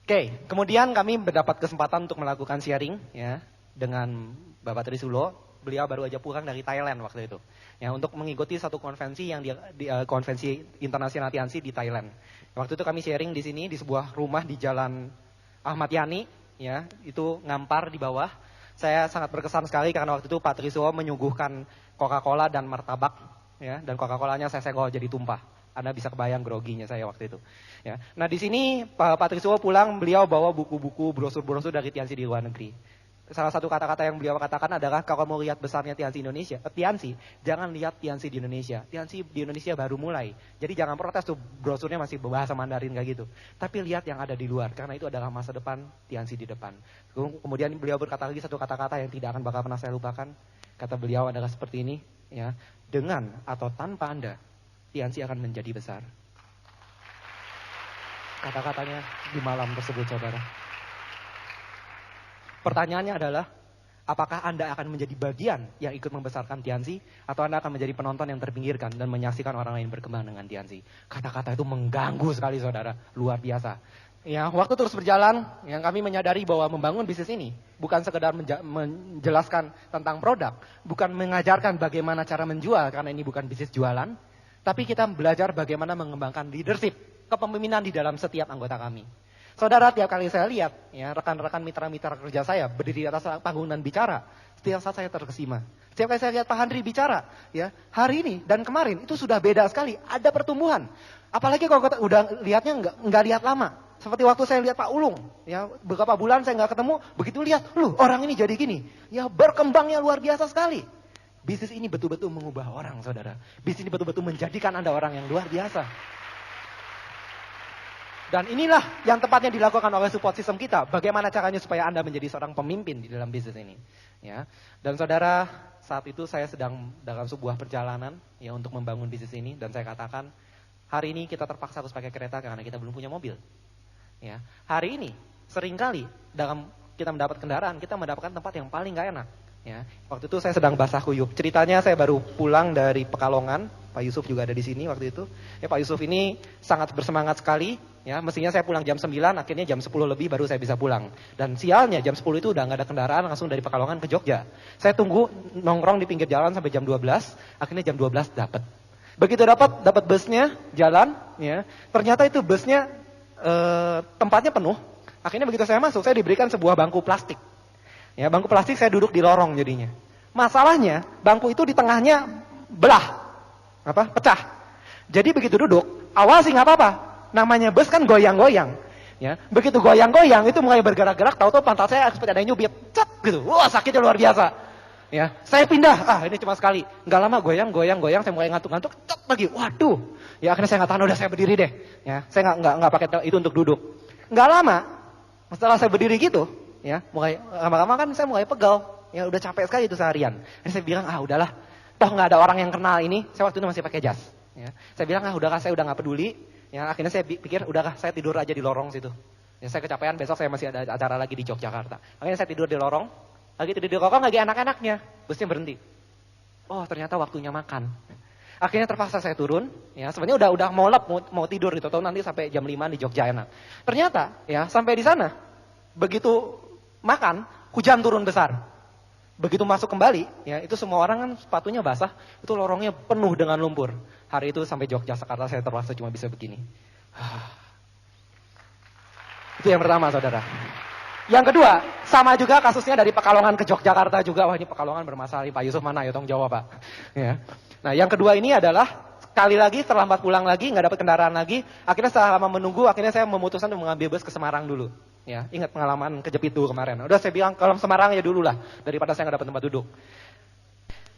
A: Oke, kemudian kami mendapat kesempatan untuk melakukan sharing ya dengan Bapak Trisulo. Beliau baru aja pulang dari Thailand waktu itu. Ya, untuk mengikuti satu konvensi yang konvensi internasional Tianxi di Thailand. Waktu itu kami sharing di sini di sebuah rumah di Jalan Ahmad Yani, ya, itu Ngampar di bawah. Saya sangat berkesan sekali karena waktu itu Pak Trisulo menyuguhkan Coca-Cola dan martabak, ya, dan Coca-Colanya saya senggol jadi tumpah. Anda bisa kebayang groginya saya waktu itu. Ya. Nah di sini Pak Trisulo pulang, beliau bawa buku-buku, brosur-brosur dari Tianxi di luar negeri. Salah satu kata-kata yang beliau katakan adalah kalau mau lihat besarnya Tianxi Indonesia, Tianxi, jangan lihat Tianxi di Indonesia. Tianxi di Indonesia baru mulai. Jadi jangan protes tuh brosurnya masih berbahasa Mandarin kayak gitu. Tapi lihat yang ada di luar karena itu adalah masa depan Tianxi di depan. Kemudian beliau berkata lagi satu kata-kata yang tidak akan bakal pernah saya lupakan. Kata beliau adalah seperti ini, ya. Dengan atau tanpa Anda, Tianxi akan menjadi besar. Kata-katanya di malam tersebut, saudara. Pertanyaannya adalah, apakah Anda akan menjadi bagian yang ikut membesarkan Tianxi, atau Anda akan menjadi penonton yang terpinggirkan dan menyaksikan orang lain berkembang dengan Tianxi? Kata-kata itu mengganggu sekali, saudara, luar biasa. Ya, waktu terus berjalan, yang kami menyadari bahwa membangun bisnis ini bukan sekedar menjelaskan tentang produk, bukan mengajarkan bagaimana cara menjual karena ini bukan bisnis jualan, tapi kita belajar bagaimana mengembangkan leadership, kepemimpinan di dalam setiap anggota kami. Saudara, tiap kali saya lihat, ya, rekan-rekan mitra-mitra kerja saya berdiri di atas panggung dan bicara, setiap saat saya terkesima. Setiap kali saya lihat Pak Handri bicara, ya, hari ini dan kemarin itu sudah beda sekali, ada pertumbuhan. Apalagi kalau kita udah lihatnya nggak lihat lama. Seperti waktu saya lihat Pak Ulung, ya, beberapa bulan saya nggak ketemu, begitu lihat, orang ini jadi gini, ya, berkembangnya luar biasa sekali. Bisnis ini betul-betul mengubah orang, saudara. Bisnis ini betul-betul menjadikan Anda orang yang luar biasa. Dan inilah yang tepatnya dilakukan oleh support system kita. Bagaimana caranya supaya Anda menjadi seorang pemimpin di dalam bisnis ini. Ya. Dan saudara, saat itu saya sedang dalam sebuah perjalanan ya untuk membangun bisnis ini. Dan saya katakan, hari ini kita terpaksa harus pakai kereta karena kita belum punya mobil. Ya. Hari ini, seringkali dalam kita mendapat kendaraan, kita mendapatkan tempat yang paling gak enak. Ya. Waktu itu saya sedang basah kuyup. Ceritanya saya baru pulang dari Pekalongan. Pak Yusuf juga ada di sini waktu itu. Ya, Pak Yusuf ini sangat bersemangat sekali. Ya, mestinya saya pulang jam 9, akhirnya jam 10 lebih baru saya bisa pulang. Dan sialnya jam 10 itu udah nggak ada kendaraan langsung dari Pekalongan ke Jogja. Saya tunggu nongkrong di pinggir jalan sampai jam 12, akhirnya jam 12 dapat. Begitu dapat busnya jalan, ya. Ternyata itu busnya tempatnya penuh. Akhirnya begitu saya masuk, saya diberikan sebuah bangku plastik. Ya, bangku plastik saya duduk di lorong jadinya. Masalahnya, bangku itu di tengahnya belah. Pecah. Jadi begitu duduk, awal sih nggak apa-apa. Namanya bus kan goyang-goyang. Ya, begitu goyang-goyang itu mulai bergerak-gerak, tahu-tahu pantat saya seperti ada yang nyubit, cet gitu. Wah, sakitnya luar biasa. Ya, saya pindah. Ini cuma sekali. Nggak lama goyang-goyang, saya mulai ngantuk-ngantuk, cet lagi. Waduh. Ya akhirnya saya nggak tahan, udah saya berdiri deh. Ya, saya nggak pakai itu untuk duduk. Nggak lama, setelah saya berdiri gitu, ya, mulai lama-lama kan saya mulai pegal. Ya, udah capek sekali itu seharian. Jadi saya bilang, udahlah. Toh nggak ada orang yang kenal ini, saya waktu itu masih pakai jas. Ya. Saya bilang, udahlah, saya udah nggak peduli. Ya, akhirnya saya pikir, udahlah, saya tidur aja di lorong situ. Ya, saya kecapean, besok saya masih ada acara lagi di Yogyakarta. Akhirnya saya tidur di lorong, lagi enak-enaknya, busnya berhenti. Oh, ternyata waktunya makan. Akhirnya terpaksa saya turun. Ya, sebenarnya udah mau tidur gitu, tahu nanti sampai jam 5 di Jogja enak. Ternyata, ya, sampai di sana, begitu makan, hujan turun besar. Begitu masuk kembali, ya itu semua orang kan sepatunya basah, itu lorongnya penuh dengan lumpur. Hari itu sampai Yogyakarta saya terpaksa cuma bisa begini. Itu yang pertama, saudara. Yang kedua, sama juga kasusnya dari Pekalongan ke Yogyakarta juga. Wah, ini Pekalongan bermasalah, Pak Yusuf mana? Ya tolong jawab, Pak. Ya. Nah, yang kedua ini adalah Sekali lagi terlambat pulang lagi, nggak dapat kendaraan lagi. Akhirnya setelah lama menunggu, akhirnya saya memutuskan untuk mengambil bus ke Semarang dulu. Ya, ingat pengalaman kejepit itu kemarin. Udah saya bilang kalau Semarang ya dulu lah, daripada saya nggak dapat tempat duduk.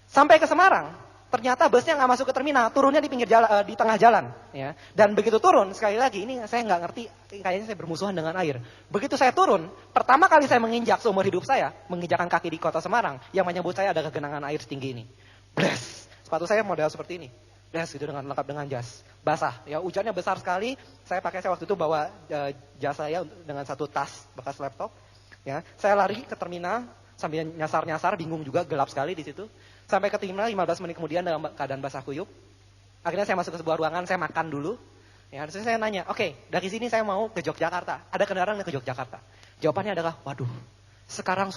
A: Sampai ke Semarang, ternyata busnya nggak masuk ke terminal, turunnya di pinggir jalan, di tengah jalan. Ya. Dan begitu turun, sekali lagi ini saya nggak ngerti, kayaknya saya bermusuhan dengan air. Begitu saya turun, pertama kali saya menginjak seumur hidup saya, menginjakkan kaki di kota Semarang, yang menyambut saya ada genangan air setinggi ini. Bless, sepatu saya model seperti ini. Bless gitu dengan lengkap dengan jas, basah. Ya hujannya besar sekali. Saya waktu itu bawa jas saya dengan satu tas bekas laptop. Ya, saya lari ke terminal sambil nyasar-nyasar, bingung juga, gelap sekali di situ. Sampai ke terminal 15 menit kemudian dalam keadaan basah kuyup. Akhirnya saya masuk ke sebuah ruangan, saya makan dulu. Ya, terus saya nanya, oke, dari sini saya mau ke Yogyakarta. Ada kendaraan ke Yogyakarta? Jawabannya adalah, waduh, sekarang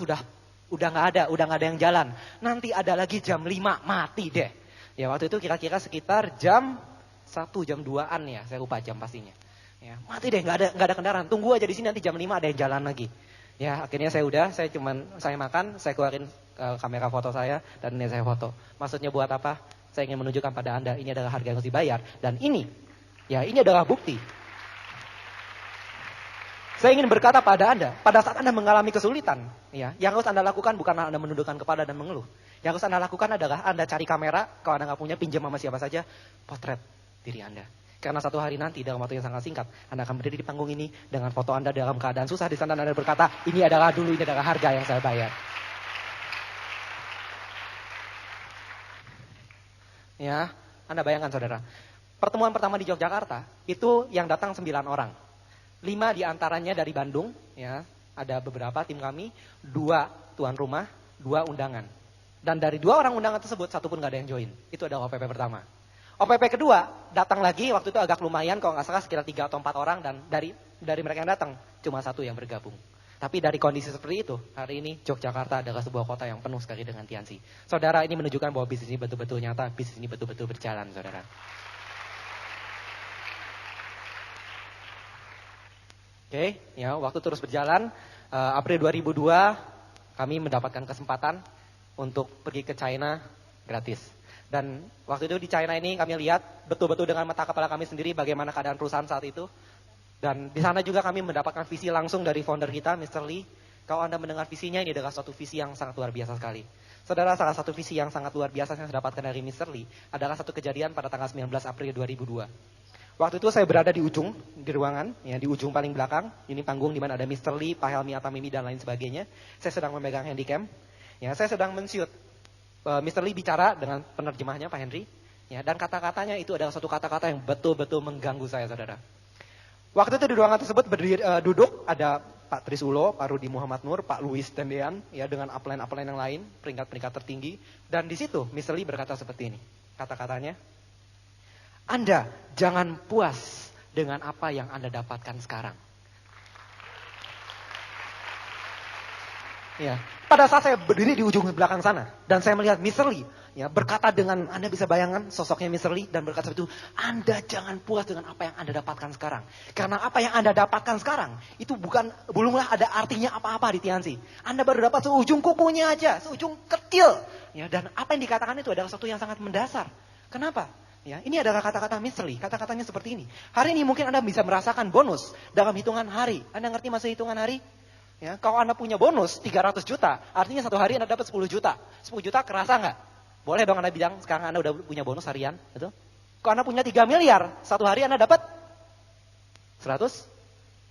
A: udah nggak ada yang jalan. Nanti ada lagi jam 5, mati deh. Ya waktu itu kira-kira sekitar jam 1, jam 2-an ya, saya lupa jam pastinya. Ya, mati deh, nggak ada kendaraan. Tunggu aja di sini nanti jam 5 ada yang jalan lagi. Ya akhirnya saya makan, saya keluarin kamera foto saya dan ini saya foto. Maksudnya buat apa? Saya ingin menunjukkan pada Anda ini adalah harga yang harus dibayar dan ini adalah bukti. Saya ingin berkata pada Anda, pada saat Anda mengalami kesulitan, ya, yang harus Anda lakukan bukanlah Anda menundukkan kepala dan mengeluh. Yang harus Anda lakukan adalah Anda cari kamera, kalau Anda nggak punya pinjam sama siapa saja, potret diri Anda. Karena satu hari nanti dalam waktu yang sangat singkat, Anda akan berdiri di panggung ini dengan foto Anda dalam keadaan susah di sana Anda berkata, ini adalah harga yang saya bayar. Ya, Anda bayangkan saudara. Pertemuan pertama di Yogyakarta, itu yang datang 9 orang. 5 diantaranya dari Bandung, ya, ada beberapa tim kami, 2 tuan rumah, 2 undangan. Dan dari 2 orang undangan tersebut, 1 pun gak ada yang join. Itu adalah OPP pertama. OPP kedua, datang lagi, waktu itu agak lumayan, kalau nggak salah sekitar 3 atau 4 orang, dan dari mereka yang datang, cuma 1 yang bergabung. Tapi dari kondisi seperti itu, hari ini Yogyakarta adalah sebuah kota yang penuh sekali dengan Tiansi. Saudara, ini menunjukkan bahwa bisnis ini betul-betul nyata, bisnis ini betul-betul berjalan, saudara. Oke, ya, waktu terus berjalan, April 2002, kami mendapatkan kesempatan untuk pergi ke China gratis. Dan waktu itu di China ini kami lihat betul-betul dengan mata kepala kami sendiri bagaimana keadaan perusahaan saat itu. Dan di sana juga kami mendapatkan visi langsung dari founder kita, Mr. Lee. Kalau Anda mendengar visinya, ini adalah suatu visi yang sangat luar biasa sekali. Saudara, salah satu visi yang sangat luar biasa yang saya dapatkan dari Mr. Lee adalah satu kejadian pada tanggal 19 April 2002. Waktu itu saya berada di ujung, di ruangan, ya, di ujung paling belakang. Ini panggung di mana ada Mr. Lee, Pak Helmi Atamimi, dan lain sebagainya. Saya sedang memegang handycam. Ya, saya sedang men-shoot. Mr. Lee bicara dengan penerjemahnya Pak Henry, ya, dan kata-katanya itu adalah satu kata-kata yang betul-betul mengganggu saya, saudara. Waktu itu di ruangan tersebut duduk ada Pak Trisulo, Pak Rudi Muhammad Nur, Pak Louis Tendean, ya, dengan upline-upline yang lain, peringkat-peringkat tertinggi, dan di situ Mr. Lee berkata seperti ini, kata-katanya, Anda jangan puas dengan apa yang Anda dapatkan sekarang. Ya, pada saat saya berdiri di ujung belakang sana dan saya melihat Mr. Lee, ya, berkata dengan, Anda bisa bayangkan sosoknya Mr. Lee dan berkata seperti itu, Anda jangan puas dengan apa yang Anda dapatkan sekarang. Karena apa yang Anda dapatkan sekarang itu belumlah ada artinya apa-apa di Tiansi. Anda baru dapat seujung kukunya aja, seujung kecil. Ya, dan apa yang dikatakan itu adalah sesuatu yang sangat mendasar. Kenapa? Ya, ini adalah kata-kata Mr. Lee. Kata-katanya seperti ini. Hari ini mungkin Anda bisa merasakan bonus dalam hitungan hari. Anda ngerti maksud hitungan hari? Ya, kalau Anda punya bonus 300 juta, artinya satu hari Anda dapat 10 juta. 10 juta kerasa nggak? Boleh dong Anda bilang sekarang Anda udah punya bonus harian, gitu. Kalau Anda punya 3 miliar, satu hari Anda dapat 100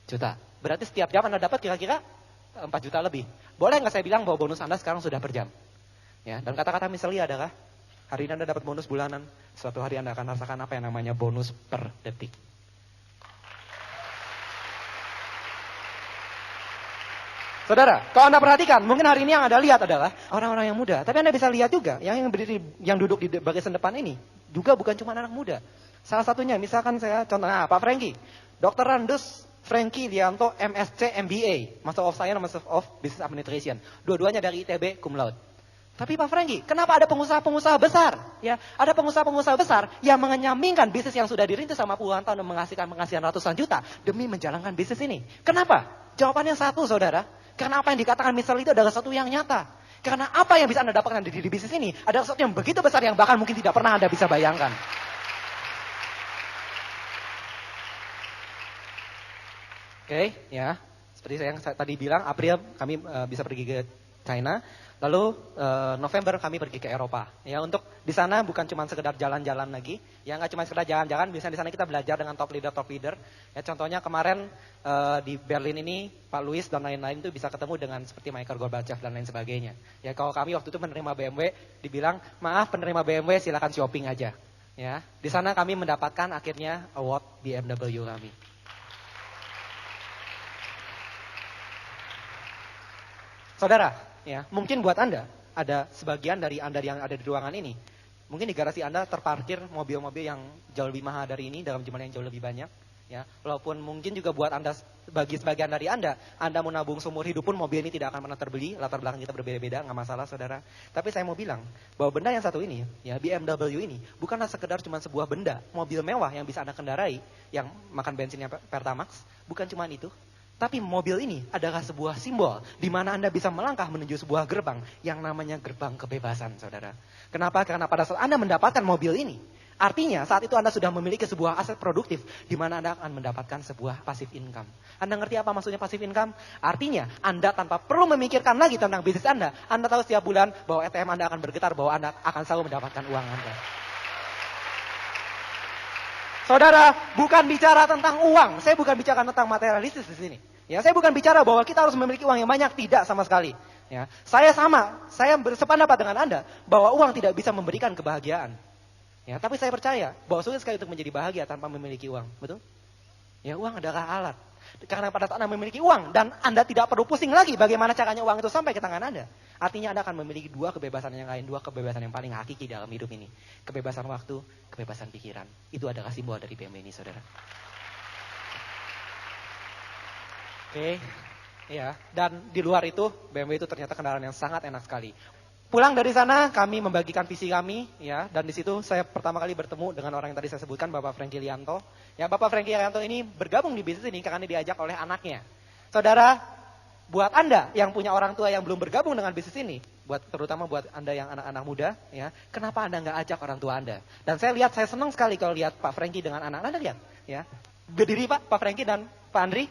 A: juta. Berarti setiap jam Anda dapat kira-kira 4 juta lebih. Boleh nggak saya bilang bahwa bonus Anda sekarang sudah per jam? Ya, dan kata-kata misalnya adalah hari ini Anda dapat bonus bulanan, suatu hari Anda akan rasakan apa yang namanya bonus per detik. Saudara, kalau Anda perhatikan, mungkin hari ini yang Anda lihat adalah orang-orang yang muda. Tapi Anda bisa lihat juga, yang berdiri, yang duduk di barisan depan ini, juga bukan cuma anak muda. Salah satunya, misalkan saya contohnya, Pak Franky. Dr. Randus Franky Lianto, MSc MBA, Master of Science, Master of Business Administration. Dua-duanya dari ITB, cum laude. Tapi Pak Franky, kenapa ada pengusaha-pengusaha besar? Ya, ada pengusaha-pengusaha besar yang menyampingkan bisnis yang sudah dirintis sama puluhan tahun dan menghasilkan penghasilan ratusan juta demi menjalankan bisnis ini. Kenapa? Jawabannya satu, saudara. Karena apa yang dikatakan Mr. Lee itu adalah sesuatu yang nyata. Karena apa yang bisa Anda dapatkan di bisnis ini adalah sesuatu yang begitu besar yang bahkan mungkin tidak pernah Anda bisa bayangkan. Oke, ya. Seperti yang saya tadi bilang, April kami bisa pergi ke China, lalu November kami pergi ke Eropa. Ya, untuk di sana bukan cuma sekedar jalan-jalan lagi, ya nggak cuma sekedar jalan-jalan, biasanya di sana kita belajar dengan top leader. Ya, contohnya kemarin di Berlin ini Pak Louis dan lain-lain itu bisa ketemu dengan seperti Michael Gorbachev dan lain sebagainya. Ya, kalau kami waktu itu menerima BMW, dibilang maaf penerima BMW silakan shopping aja. Ya, di sana kami mendapatkan akhirnya award BMW kami. Saudara, ya, mungkin buat Anda, ada sebagian dari Anda yang ada di ruangan ini, mungkin di garasi Anda terparkir mobil-mobil yang jauh lebih mahal dari ini, dalam jumlah yang jauh lebih banyak. Ya, walaupun mungkin juga buat Anda, bagi sebagian dari Anda mau nabung seumur hidup pun mobil ini tidak akan pernah terbeli, latar belakang kita berbeda-beda, nggak masalah saudara. Tapi saya mau bilang, bahwa benda yang satu ini, ya BMW ini, bukanlah sekedar cuma sebuah benda, mobil mewah yang bisa Anda kendarai, yang makan bensinnya Pertamax, bukan cuma itu. Tapi mobil ini adalah sebuah simbol di mana Anda bisa melangkah menuju sebuah gerbang yang namanya gerbang kebebasan, saudara. Kenapa? Karena pada saat Anda mendapatkan mobil ini, artinya saat itu Anda sudah memiliki sebuah aset produktif di mana Anda akan mendapatkan sebuah passive income. Anda ngerti apa maksudnya passive income? Artinya Anda tanpa perlu memikirkan lagi tentang bisnis Anda tahu setiap bulan bahwa ATM Anda akan bergetar, bahwa Anda akan selalu mendapatkan uang Anda. Saudara, bukan bicara tentang uang. Saya bukan bicara tentang materialistis di sini. Ya, saya bukan bicara bahwa kita harus memiliki uang yang banyak, tidak sama sekali. Ya, saya bersependapat dengan Anda bahwa uang tidak bisa memberikan kebahagiaan. Ya, tapi saya percaya bahwa sulit sekali untuk menjadi bahagia tanpa memiliki uang, betul? Ya, uang adalah alat. Karena pada saat Anda memiliki uang dan Anda tidak perlu pusing lagi bagaimana caranya uang itu sampai ke tangan Anda. Artinya Anda akan memiliki dua kebebasan yang lain, dua kebebasan yang paling hakiki dalam hidup ini. Kebebasan waktu, kebebasan pikiran. Itu adalah simbol dari BMW ini, saudara. Oke, ya. Dan di luar itu, BMW itu ternyata kendaraan yang sangat enak sekali. Pulang dari sana, kami membagikan visi kami, ya. Dan di situ saya pertama kali bertemu dengan orang yang tadi saya sebutkan, Bapak Franky Lianto. Ya, Bapak Franky Lianto ini bergabung di bisnis ini karena diajak oleh anaknya. Saudara, buat Anda yang punya orang tua yang belum bergabung dengan bisnis ini, terutama buat Anda yang anak-anak muda, ya, kenapa Anda nggak ajak orang tua Anda? Dan saya senang sekali kalau lihat Pak Franky dengan anak. Anda lihat, ya, berdiri Pak Franky dan Pak Andri.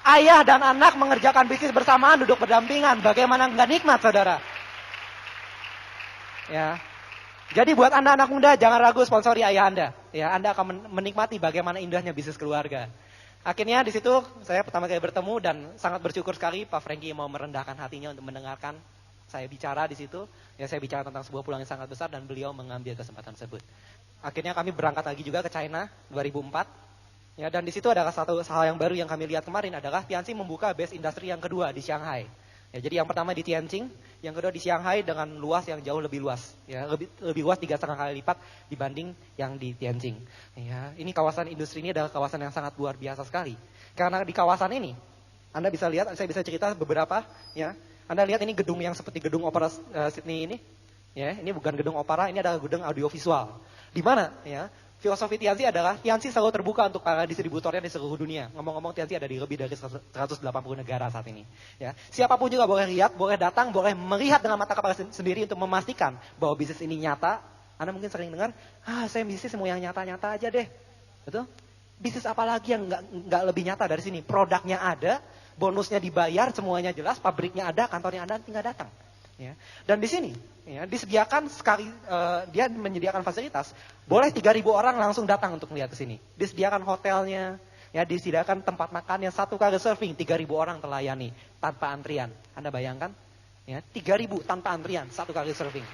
A: Ayah dan anak mengerjakan bisnis bersamaan, duduk berdampingan. Bagaimana nggak nikmat, saudara? Ya. Jadi buat Anda anak muda, jangan ragu sponsori ayah Anda. Ya, Anda akan menikmati bagaimana indahnya bisnis keluarga. Akhirnya di situ saya pertama kali bertemu dan sangat bersyukur sekali Pak Franky mau merendahkan hatinya untuk mendengarkan saya bicara di situ. Ya, saya bicara tentang sebuah peluang yang sangat besar dan beliau mengambil kesempatan tersebut. Akhirnya kami berangkat lagi juga ke China 2004. Ya, dan di situ adalah satu hal yang baru yang kami lihat kemarin adalah Tianqi membuka base industri yang kedua di Shanghai. Ya, jadi yang pertama di Tianjin, yang kedua di Shanghai dengan luas yang jauh lebih luas. Ya, lebih luas 3,5 kali lipat dibanding yang di Tianjin. Ya, ini kawasan industri ini adalah kawasan yang sangat luar biasa sekali. Karena di kawasan ini, Anda bisa lihat, saya bisa cerita beberapa. Ya, Anda lihat ini gedung yang seperti gedung opera Sydney ini. Ya, ini bukan gedung opera, ini adalah gedung audiovisual. Di mana? Ya, filosofi Tianqi adalah Tianqi selalu terbuka untuk para distributornya di seluruh dunia. Ngomong-ngomong Tianqi ada di lebih dari 180 negara saat ini. Ya, siapapun juga boleh lihat, boleh datang, boleh melihat dengan mata kepala sendiri untuk memastikan bahwa bisnis ini nyata. Anda mungkin sering dengar, saya bisnis mau yang nyata-nyata aja deh. Betul? Bisnis apa lagi yang nggak lebih nyata dari sini? Produknya ada, bonusnya dibayar, semuanya jelas, pabriknya ada, kantornya ada, tinggal datang. Ya. Dan di sini ya, disediakan sekali dia menyediakan fasilitas, boleh 3.000 orang langsung datang untuk melihat ke sini. Disediakan hotelnya, ya, disediakan tempat makannya, 1 kali serving 3.000 orang terlayani tanpa antrian. Anda bayangkan? Ya, 3.000 tanpa antrian, 1 kali serving.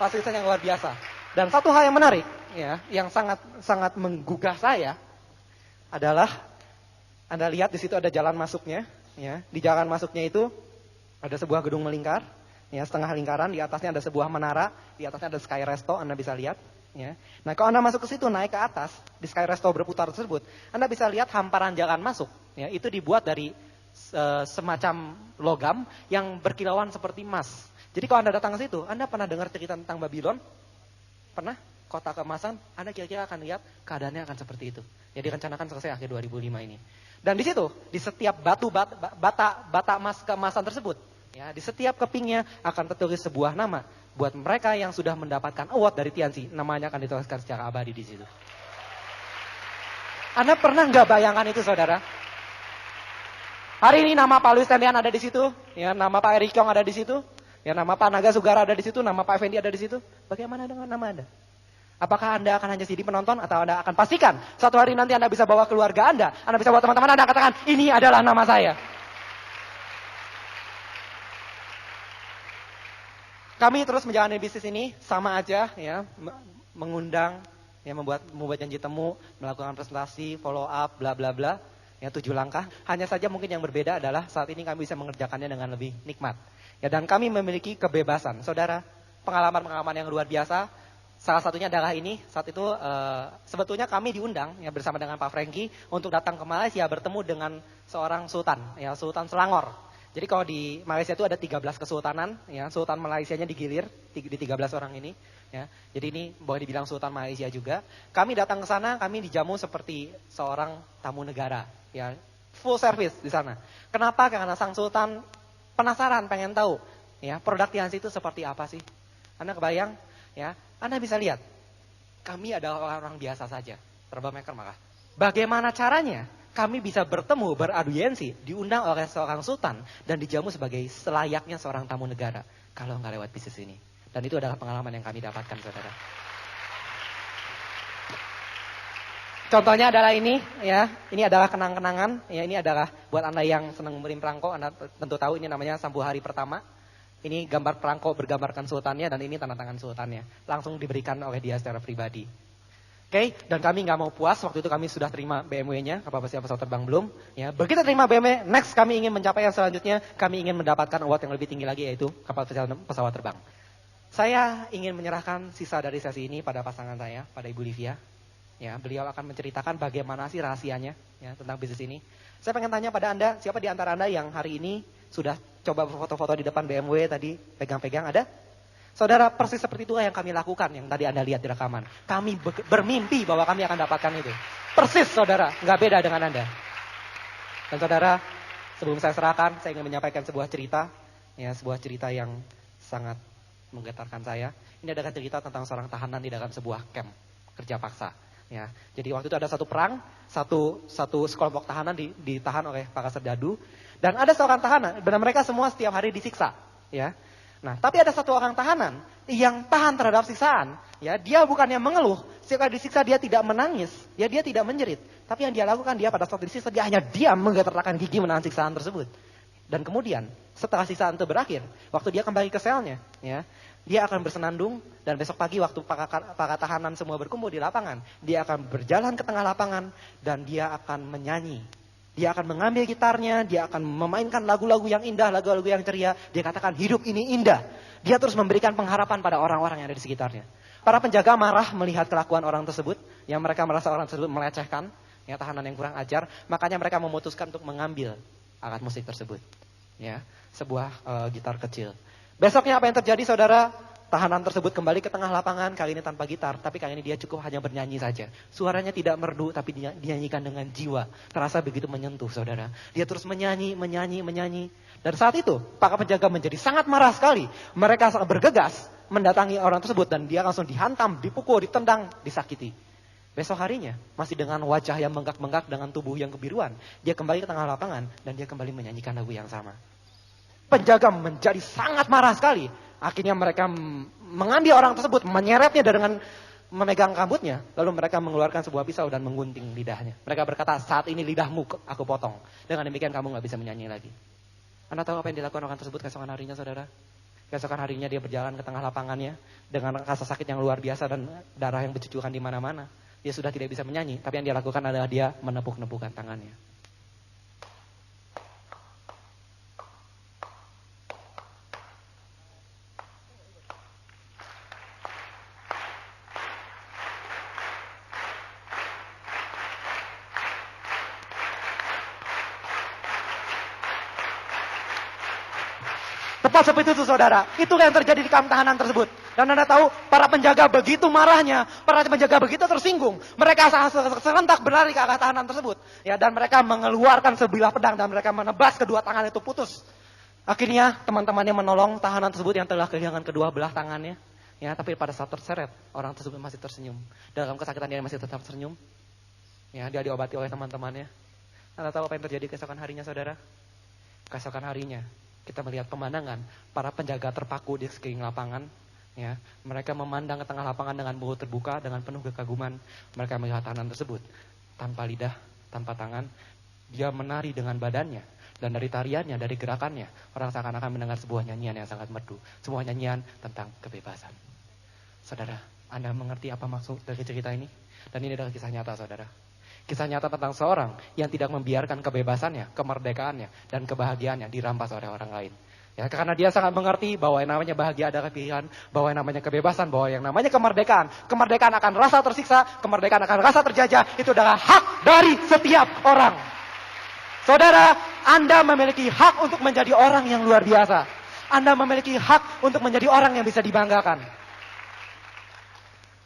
A: Fasilitas yang luar biasa. Dan satu hal yang menarik, ya, yang sangat menggugah saya adalah Anda lihat di situ ada jalan masuknya, ya. Di jalan masuknya itu ada sebuah gedung melingkar, ya, setengah lingkaran, di atasnya ada sebuah menara, di atasnya ada Sky Resto, Anda bisa lihat. Ya. Nah, kalau Anda masuk ke situ, naik ke atas, di Sky Resto berputar tersebut, Anda bisa lihat hamparan jalan masuk. Ya, itu dibuat dari semacam logam yang berkilauan seperti emas. Jadi kalau Anda datang ke situ, Anda pernah dengar cerita tentang Babylon? Pernah? Kota keemasan, Anda kira-kira akan lihat keadaannya akan seperti itu. Ya, direncanakan selesai akhir 2005 ini. Dan di situ, di setiap bata emas keemasan tersebut, ya, di setiap kepingnya akan tertulis sebuah nama. Buat mereka yang sudah mendapatkan award dari Tianqi, namanya akan dituliskan secara abadi di situ. Anda pernah nggak bayangkan itu, saudara? Hari ini nama Pak Luis Tendian ada di situ, ya, nama Pak Erick Yong ada di situ, ya, nama Pak Naga Sugara ada di situ, nama Pak Effendi ada di situ. Bagaimana dengan nama Anda? Apakah Anda akan hanya jadi penonton atau Anda akan pastikan suatu hari nanti Anda bisa bawa keluarga Anda bisa bawa teman-teman Anda, katakan, ini adalah nama saya. Kami terus menjalani bisnis ini sama aja, ya, mengundang, ya, membuat janji temu, melakukan presentasi, follow up, bla bla bla, ya, 7 langkah. Hanya saja mungkin yang berbeda adalah saat ini kami bisa mengerjakannya dengan lebih nikmat, ya, dan kami memiliki kebebasan, saudara. Pengalaman-pengalaman yang luar biasa. Salah satunya adalah ini, saat itu sebetulnya kami diundang, ya, bersama dengan Pak Franky untuk datang ke Malaysia bertemu dengan seorang sultan, ya, Sultan Selangor. Jadi kalau di Malaysia itu ada 13 kesultanan, ya, Sultan Malaysianya digilir di 13 orang ini, ya. Jadi ini boleh dibilang Sultan Malaysia juga. Kami datang ke sana, kami dijamu seperti seorang tamu negara, ya, full service di sana. Kenapa? Karena sang Sultan penasaran, pengen tahu, ya, produk Tianzi itu seperti apa sih? Anda kebayang, ya? Anda bisa lihat, kami adalah orang-orang biasa saja, troublemaker malah. Bagaimana caranya kami bisa bertemu, beraudiensi, diundang oleh seorang sultan, dan dijamu sebagai selayaknya seorang tamu negara, kalau nggak lewat bisnis ini. Dan itu adalah pengalaman yang kami dapatkan, saudara. Contohnya adalah ini, ya, ini adalah kenang-kenangan, ya, ini adalah buat Anda yang senang memberi perangko, Anda tentu tahu ini namanya sambu hari pertama. Ini gambar perangko bergambarkan sultannya dan ini tanda tangan sultannya. Langsung diberikan oleh dia secara pribadi. Oke, dan kami nggak mau puas, waktu itu kami sudah terima BMW-nya, kapal pesiar pesawat terbang belum. Ya, begitu terima BMW, next kami ingin mencapai yang selanjutnya, kami ingin mendapatkan award yang lebih tinggi lagi, yaitu kapal pesiar pesawat terbang. Saya ingin menyerahkan sisa dari sesi ini pada pasangan saya, pada Ibu Livia. Ya, beliau akan menceritakan bagaimana sih rahasianya, ya, tentang bisnis ini. Saya pengen tanya pada Anda, siapa di antara Anda yang hari ini sudah coba foto-foto di depan BMW tadi, pegang-pegang, ada? Saudara, persis seperti itulah yang kami lakukan, yang tadi Anda lihat di rekaman. Kami bermimpi bahwa kami akan dapatkan itu. Persis, saudara, nggak beda dengan Anda. Dan saudara, sebelum saya serahkan, saya ingin menyampaikan sebuah cerita, ya, sebuah cerita yang sangat menggetarkan saya. Ini adalah cerita tentang seorang tahanan di dalam sebuah camp kerja paksa. Ya, jadi waktu itu ada satu perang, satu sekelompok tahanan ditahan oleh para serdadu, dan ada seorang tahanan, dan mereka semua setiap hari disiksa, ya. Nah, tapi ada satu orang tahanan yang tahan terhadap siksaan, ya. Dia bukannya mengeluh, setelah disiksa dia tidak menangis, ya, dia tidak menjerit, tapi yang dia lakukan, dia pada saat disiksa dia hanya diam menggetarkan gigi menahan siksaan tersebut. Dan kemudian setelah siksaan itu berakhir, waktu dia kembali ke selnya, ya, dia akan bersenandung, dan besok pagi waktu para tahanan semua berkumpul di lapangan, dia akan berjalan ke tengah lapangan dan dia akan menyanyi. Dia akan mengambil gitarnya, dia akan memainkan lagu-lagu yang indah, lagu-lagu yang ceria. Dia katakan hidup ini indah. Dia terus memberikan pengharapan pada orang-orang yang ada di sekitarnya. Para penjaga marah melihat kelakuan orang tersebut, yang mereka merasa orang tersebut melecehkan, ya, tahanan yang kurang ajar, makanya mereka memutuskan untuk mengambil alat musik tersebut. Ya, sebuah gitar kecil. Besoknya apa yang terjadi, saudara? Tahanan tersebut kembali ke tengah lapangan, kali ini tanpa gitar, tapi kali ini dia cukup hanya bernyanyi saja. Suaranya tidak merdu, tapi dinyanyikan dengan jiwa. Terasa begitu menyentuh, saudara. Dia terus menyanyi. Dan saat itu, para penjaga menjadi sangat marah sekali. Mereka sangat bergegas mendatangi orang tersebut, dan dia langsung dihantam, dipukul, ditendang, disakiti. Besok harinya, masih dengan wajah yang menggak-menggak, dengan tubuh yang kebiruan, dia kembali ke tengah lapangan, dan dia kembali menyanyikan lagu yang sama. Penjaga menjadi sangat marah sekali. Akhirnya mereka mengambil orang tersebut, menyeretnya dengan memegang rambutnya. Lalu mereka mengeluarkan sebuah pisau dan menggunting lidahnya. Mereka berkata, saat ini lidahmu aku potong. Dengan demikian kamu gak bisa menyanyi lagi. Anda tahu apa yang dilakukan orang tersebut keesokan harinya, saudara? Keesokan harinya dia berjalan ke tengah lapangannya dengan rasa sakit yang luar biasa dan darah yang bercucuran di mana-mana. Dia sudah tidak bisa menyanyi, tapi yang dia lakukan adalah dia menepuk-nepukkan tangannya. Tepat seperti itu, saudara. Itu yang terjadi di kamp tahanan tersebut. Dan Anda tahu, para penjaga begitu marahnya, para penjaga begitu tersinggung. Mereka serentak berlari ke arah tahanan tersebut. Ya, dan mereka mengeluarkan sebilah pedang dan mereka menebas kedua tangan itu putus. Akhirnya teman-temannya menolong tahanan tersebut yang telah kehilangan kedua belah tangannya. Ya, tapi pada saat terseret, orang tersebut masih tersenyum. Dalam kesakitan dia masih tetap tersenyum. Ya, dia diobati oleh teman-temannya. Anda tahu apa yang terjadi keesokan harinya, saudara? Keesokan harinya, kita melihat pemandangan para penjaga terpaku di sekeliling lapangan. Ya, mereka memandang ke tengah lapangan dengan mulut terbuka, dengan penuh kekaguman. Mereka melihat tahanan tersebut tanpa lidah, tanpa tangan. Dia menari dengan badannya. Dan dari tariannya, dari gerakannya, orang seakan-akan mendengar sebuah nyanyian yang sangat merdu. Sebuah nyanyian tentang kebebasan. Saudara, Anda mengerti apa maksud dari cerita ini? Dan ini adalah kisah nyata, saudara. Kisah nyata tentang seorang yang tidak membiarkan kebebasannya, kemerdekaannya, dan kebahagiaannya dirampas oleh orang lain. Ya, karena dia sangat mengerti bahwa yang namanya bahagia adalah pilihan, bahwa yang namanya kebebasan, bahwa yang namanya kemerdekaan, kemerdekaan akan rasa tersiksa, kemerdekaan akan rasa terjajah, itu adalah hak dari setiap orang. Saudara, Anda memiliki hak untuk menjadi orang yang luar biasa. Anda memiliki hak untuk menjadi orang yang bisa dibanggakan.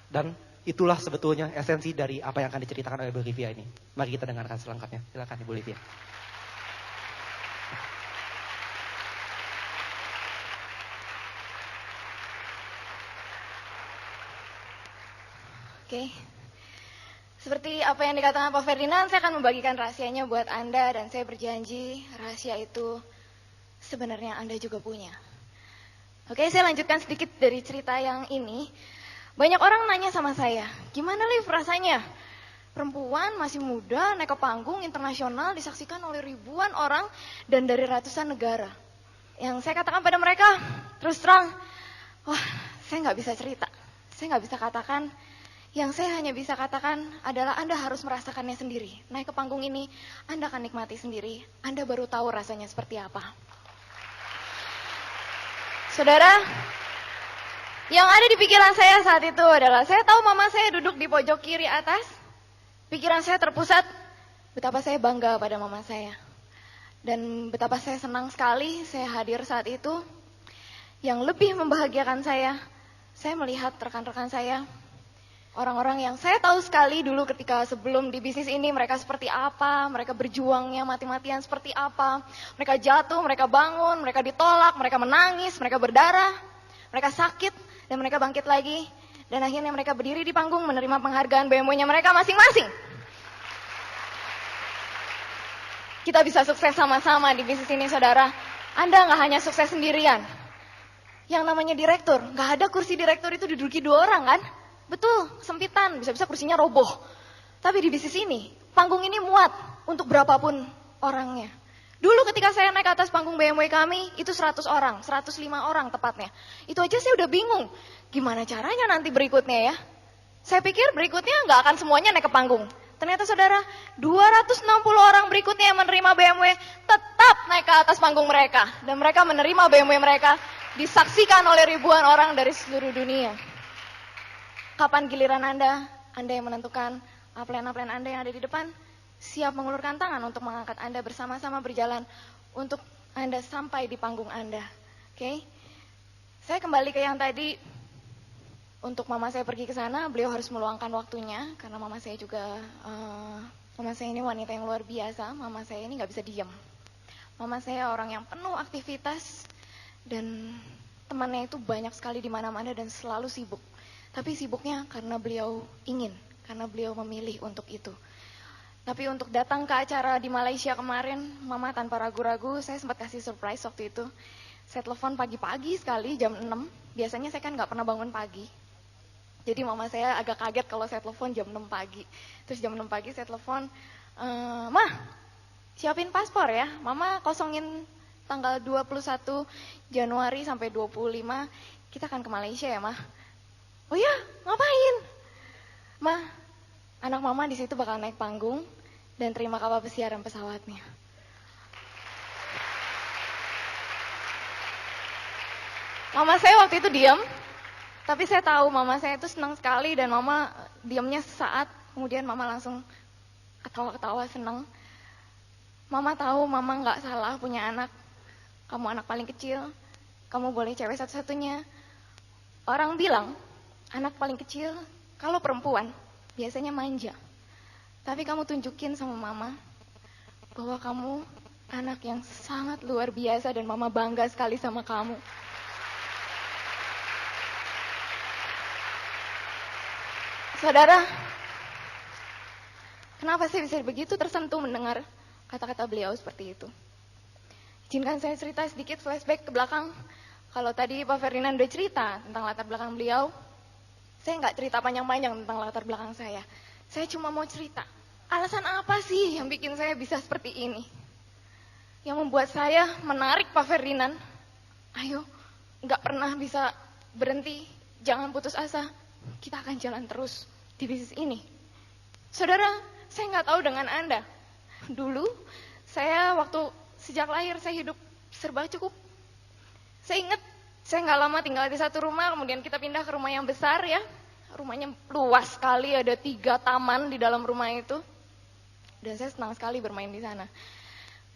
A: Dan itulah sebetulnya esensi dari apa yang akan diceritakan oleh Bu Livia ini. Mari kita dengarkan selengkapnya. Silakan Ibu Livia.
B: Oke. Seperti apa yang dikatakan Pak Ferdinand, saya akan membagikan rahasianya buat Anda dan saya berjanji rahasia itu sebenarnya Anda juga punya. Oke, saya lanjutkan sedikit dari cerita yang ini. Banyak orang nanya sama saya, gimana Liv rasanya? Perempuan masih muda naik ke panggung internasional disaksikan oleh ribuan orang dan dari ratusan negara. Yang saya katakan pada mereka, terus terang, wah saya nggak bisa cerita. Saya nggak bisa katakan. Yang saya hanya bisa katakan adalah Anda harus merasakannya sendiri. Naik ke panggung ini, Anda akan nikmati sendiri. Anda baru tahu rasanya seperti apa. Saudara, yang ada di pikiran saya saat itu adalah, saya tahu mama saya duduk di pojok kiri atas. Pikiran saya terpusat, betapa saya bangga pada mama saya. Dan betapa saya senang sekali saya hadir saat itu. Yang lebih membahagiakan saya melihat rekan-rekan saya, orang-orang yang saya tahu sekali dulu ketika sebelum di bisnis ini mereka seperti apa, mereka berjuangnya mati-matian seperti apa, mereka jatuh, mereka bangun, mereka ditolak, mereka menangis, mereka berdarah, mereka sakit, dan mereka bangkit lagi, dan akhirnya mereka berdiri di panggung menerima penghargaan BMW-nya mereka masing-masing. Kita bisa sukses sama-sama di bisnis ini, saudara. Anda nggak hanya sukses sendirian. Yang namanya direktur, nggak ada kursi direktur itu diduduki 2 orang kan? Betul, sempitan, bisa-bisa kursinya roboh. Tapi di bisnis ini, panggung ini muat untuk berapapun orangnya. Dulu ketika saya naik ke atas panggung BMW kami, itu 100 orang, 105 orang tepatnya. Itu aja saya udah bingung, gimana caranya nanti berikutnya ya? Saya pikir berikutnya nggak akan semuanya naik ke panggung. Ternyata saudara, 260 orang berikutnya yang menerima BMW tetap naik ke atas panggung mereka. Dan mereka menerima BMW mereka, disaksikan oleh ribuan orang dari seluruh dunia. Kapan giliran Anda yang menentukan plan-plan Anda yang ada di depan, siap mengulurkan tangan untuk mengangkat Anda bersama-sama berjalan untuk Anda sampai di panggung Anda. Oke? Saya kembali ke yang tadi, untuk mama saya pergi ke sana, beliau harus meluangkan waktunya, karena mama saya ini wanita yang luar biasa, mama saya ini nggak bisa diam. Mama saya orang yang penuh aktivitas, dan temannya itu banyak sekali di mana-mana dan selalu sibuk. Tapi sibuknya karena beliau ingin, karena beliau memilih untuk itu. Tapi untuk datang ke acara di Malaysia kemarin, mama tanpa ragu-ragu, saya sempat kasih surprise waktu itu. Saya telepon pagi-pagi sekali, jam 6. Biasanya saya kan nggak pernah bangun pagi. Jadi mama saya agak kaget kalau saya telepon jam 6 pagi. Terus jam 6 pagi saya telepon, Mah, siapin paspor ya. Mama kosongin tanggal 21 Januari sampai 25, kita akan ke Malaysia ya, Mah. Oh ya, ngapain? Mah, anak mama di situ bakal naik panggung dan terima kapal pesiar dan pesawatnya. Mama saya waktu itu diam, tapi saya tahu mama saya itu senang sekali dan mama diamnya sesaat, kemudian mama langsung ketawa-ketawa senang. Mama tahu mama nggak salah punya anak, kamu anak paling kecil, kamu boleh cewek satu-satunya. Orang bilang, anak paling kecil, kalau perempuan, biasanya manja. Tapi kamu tunjukin sama mama, bahwa kamu anak yang sangat luar biasa dan mama bangga sekali sama kamu. Saudara, Kenapa saya bisa begitu tersentuh mendengar kata-kata beliau seperti itu? Izinkan saya cerita sedikit flashback ke belakang. Kalau tadi Pak Ferdinand udah cerita tentang latar belakang beliau, saya nggak cerita panjang-panjang tentang latar belakang saya. Saya cuma mau cerita, alasan apa sih yang bikin saya bisa seperti ini? Yang membuat saya menarik Pak Ferdinand, ayo, nggak pernah bisa berhenti, jangan putus asa, kita akan jalan terus di bisnis ini. Saudara, saya nggak tahu dengan Anda. Dulu, saya waktu sejak lahir, saya hidup serba cukup. Saya ingat, saya nggak lama tinggal di satu rumah, kemudian kita pindah ke rumah yang besar ya. Rumahnya luas sekali, ada 3 taman di dalam rumah itu. Dan saya senang sekali bermain di sana.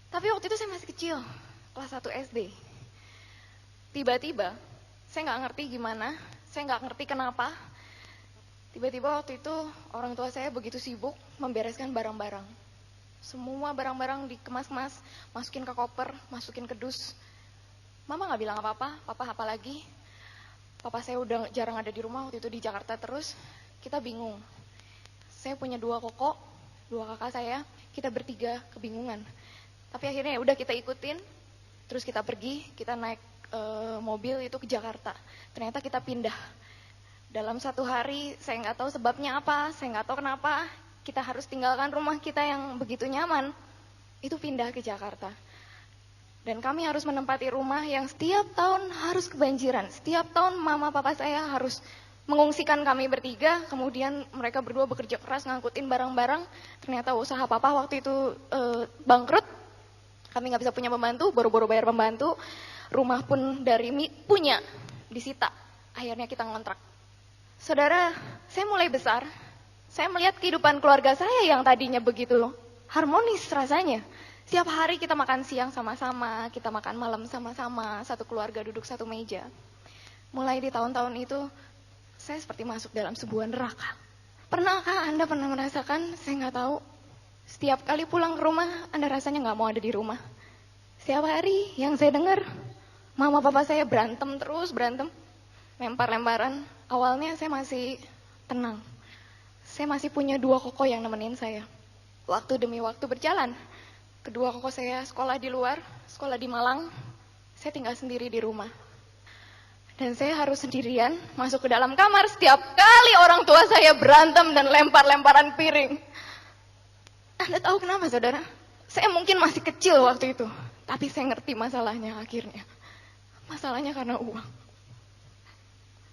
B: Tapi waktu itu saya masih kecil, kelas 1 SD. Tiba-tiba, saya nggak ngerti gimana, saya nggak ngerti kenapa. Tiba-tiba waktu itu orang tua saya begitu sibuk membereskan barang-barang. Semua barang-barang dikemas-kemas, masukin ke koper, masukin ke dus. Mama nggak bilang apa-apa, papa apa lagi. Papa saya udah jarang ada di rumah, waktu itu di Jakarta terus. Kita bingung. Saya punya 2 koko, 2 kakak saya, kita bertiga kebingungan. Tapi akhirnya ya udah kita ikutin, terus kita pergi, kita naik mobil itu ke Jakarta. Ternyata kita pindah. Dalam 1 hari, saya nggak tahu sebabnya apa, saya nggak tahu kenapa, kita harus tinggalkan rumah kita yang begitu nyaman, itu pindah ke Jakarta. Dan kami harus menempati rumah yang setiap tahun harus kebanjiran. Setiap tahun mama papa saya harus mengungsikan kami bertiga, kemudian mereka berdua bekerja keras ngangkutin barang-barang. Ternyata usaha papa waktu itu bangkrut, kami nggak bisa punya pembantu, boro-boro bayar pembantu. Rumah pun dari punya, disita. Akhirnya kita ngontrak. Saudara, saya mulai besar, saya melihat kehidupan keluarga saya yang tadinya begitu harmonis rasanya. Setiap hari kita makan siang sama-sama, kita makan malam sama-sama, satu keluarga duduk satu meja. Mulai di tahun-tahun itu, saya seperti masuk dalam sebuah neraka. Pernahkah Anda pernah merasakan, saya nggak tahu, setiap kali pulang ke rumah, Anda rasanya nggak mau ada di rumah. Setiap hari yang saya dengar, mama papa saya berantem terus, berantem. Lempar-lemparan, awalnya saya masih tenang. Saya masih punya 2 koko yang nemenin saya. Waktu demi waktu berjalan, kedua koko saya sekolah di luar, sekolah di Malang, saya tinggal sendiri di rumah. Dan saya harus sendirian masuk ke dalam kamar setiap kali orang tua saya berantem dan lempar-lemparan piring. Anda tahu kenapa saudara? Saya mungkin masih kecil waktu itu, tapi saya ngerti masalahnya akhirnya. Masalahnya karena uang.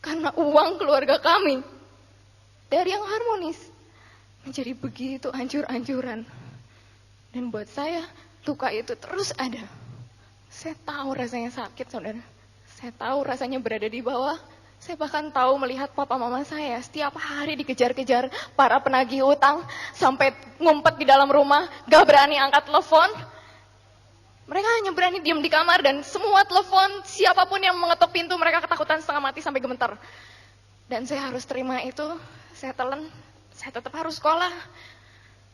B: Karena uang keluarga kami, dari yang harmonis, menjadi begitu hancur-hancuran. Dan buat saya, luka itu terus ada. Saya tahu rasanya sakit, saudara. Saya tahu rasanya berada di bawah. Saya bahkan tahu melihat papa mama saya setiap hari dikejar-kejar para penagih utang, sampai ngumpet di dalam rumah, gak berani angkat telepon. Mereka hanya berani diam di kamar dan semua telepon, siapapun yang mengetuk pintu, mereka ketakutan setengah mati sampai gemetar. Dan saya harus terima itu, saya telan, saya tetap harus sekolah.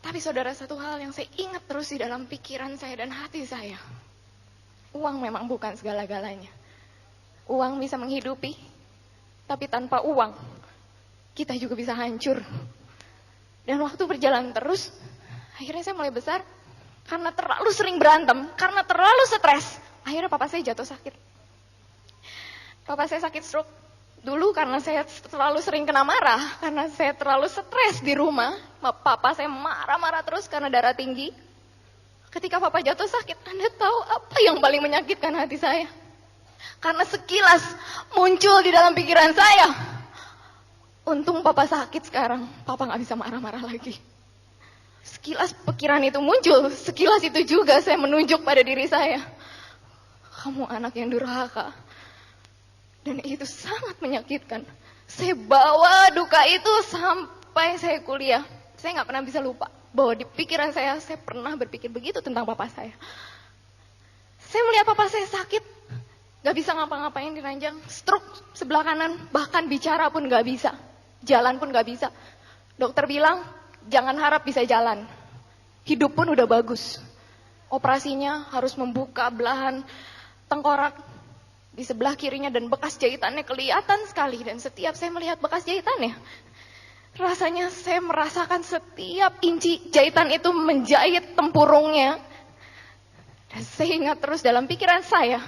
B: Tapi saudara, satu hal yang saya ingat terus di dalam pikiran saya dan hati saya. Uang memang bukan segala-galanya. Uang bisa menghidupi, tapi tanpa uang, kita juga bisa hancur. Dan waktu berjalan terus, akhirnya saya mulai besar. Karena terlalu sering berantem, karena terlalu stres, akhirnya papa saya jatuh sakit. Papa saya sakit stroke. Dulu karena saya terlalu sering kena marah, karena saya terlalu stres di rumah, papa saya marah-marah terus karena darah tinggi. Ketika papa jatuh sakit, Anda tahu apa yang paling menyakitkan hati saya? Karena sekilas muncul di dalam pikiran saya. Untung papa sakit sekarang, papa gak bisa marah-marah lagi. Sekilas pikiran itu muncul, sekilas itu juga saya menunjuk pada diri saya. Kamu anak yang durhaka. Dan itu sangat menyakitkan. Saya bawa duka itu sampai saya kuliah. Saya gak pernah bisa lupa bahwa di pikiran saya pernah berpikir begitu tentang papa saya. Saya melihat papa saya sakit, gak bisa ngapa-ngapain di ranjang, stroke sebelah kanan, bahkan bicara pun gak bisa, jalan pun gak bisa. Dokter bilang, jangan harap bisa jalan. Hidup pun udah bagus. Operasinya harus membuka belahan tengkorak di sebelah kirinya dan bekas jahitannya kelihatan sekali. Dan setiap saya melihat bekas jahitannya, Rasanya saya merasakan setiap inci jahitan itu menjahit tempurungnya. Dan saya ingat terus dalam pikiran saya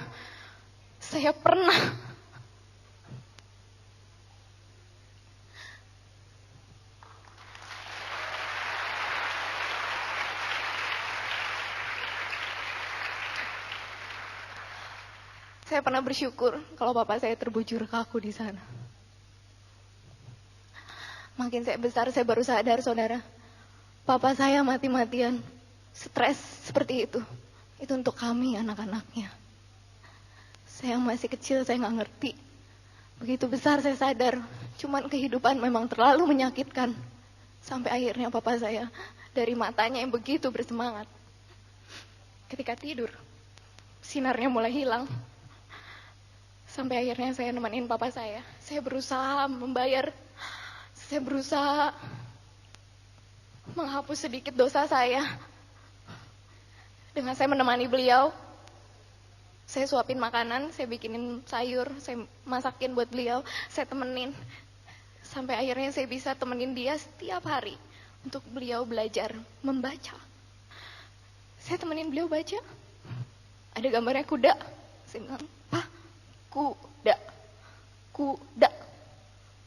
B: pernah bersyukur kalau papa saya terbujur kaku di sana. Makin saya besar, saya baru sadar, saudara. Papa saya mati-matian stres seperti itu. Itu untuk kami, anak-anaknya. Saya masih kecil, saya nggak ngerti. Begitu besar saya sadar, cuman kehidupan memang terlalu menyakitkan. Sampai akhirnya papa saya dari matanya yang begitu bersemangat. Ketika tidur, sinarnya mulai hilang. Sampai akhirnya saya nemenin papa saya. Saya berusaha membayar. Saya berusaha menghapus sedikit dosa saya. Dengan saya menemani beliau. Saya suapin makanan, saya bikinin sayur, saya masakin buat beliau, saya temenin. Sampai akhirnya saya bisa temenin dia setiap hari untuk beliau belajar membaca. Saya temenin beliau baca. Ada gambarnya kuda. Saya bilang, "Pak, kuda. Kuda."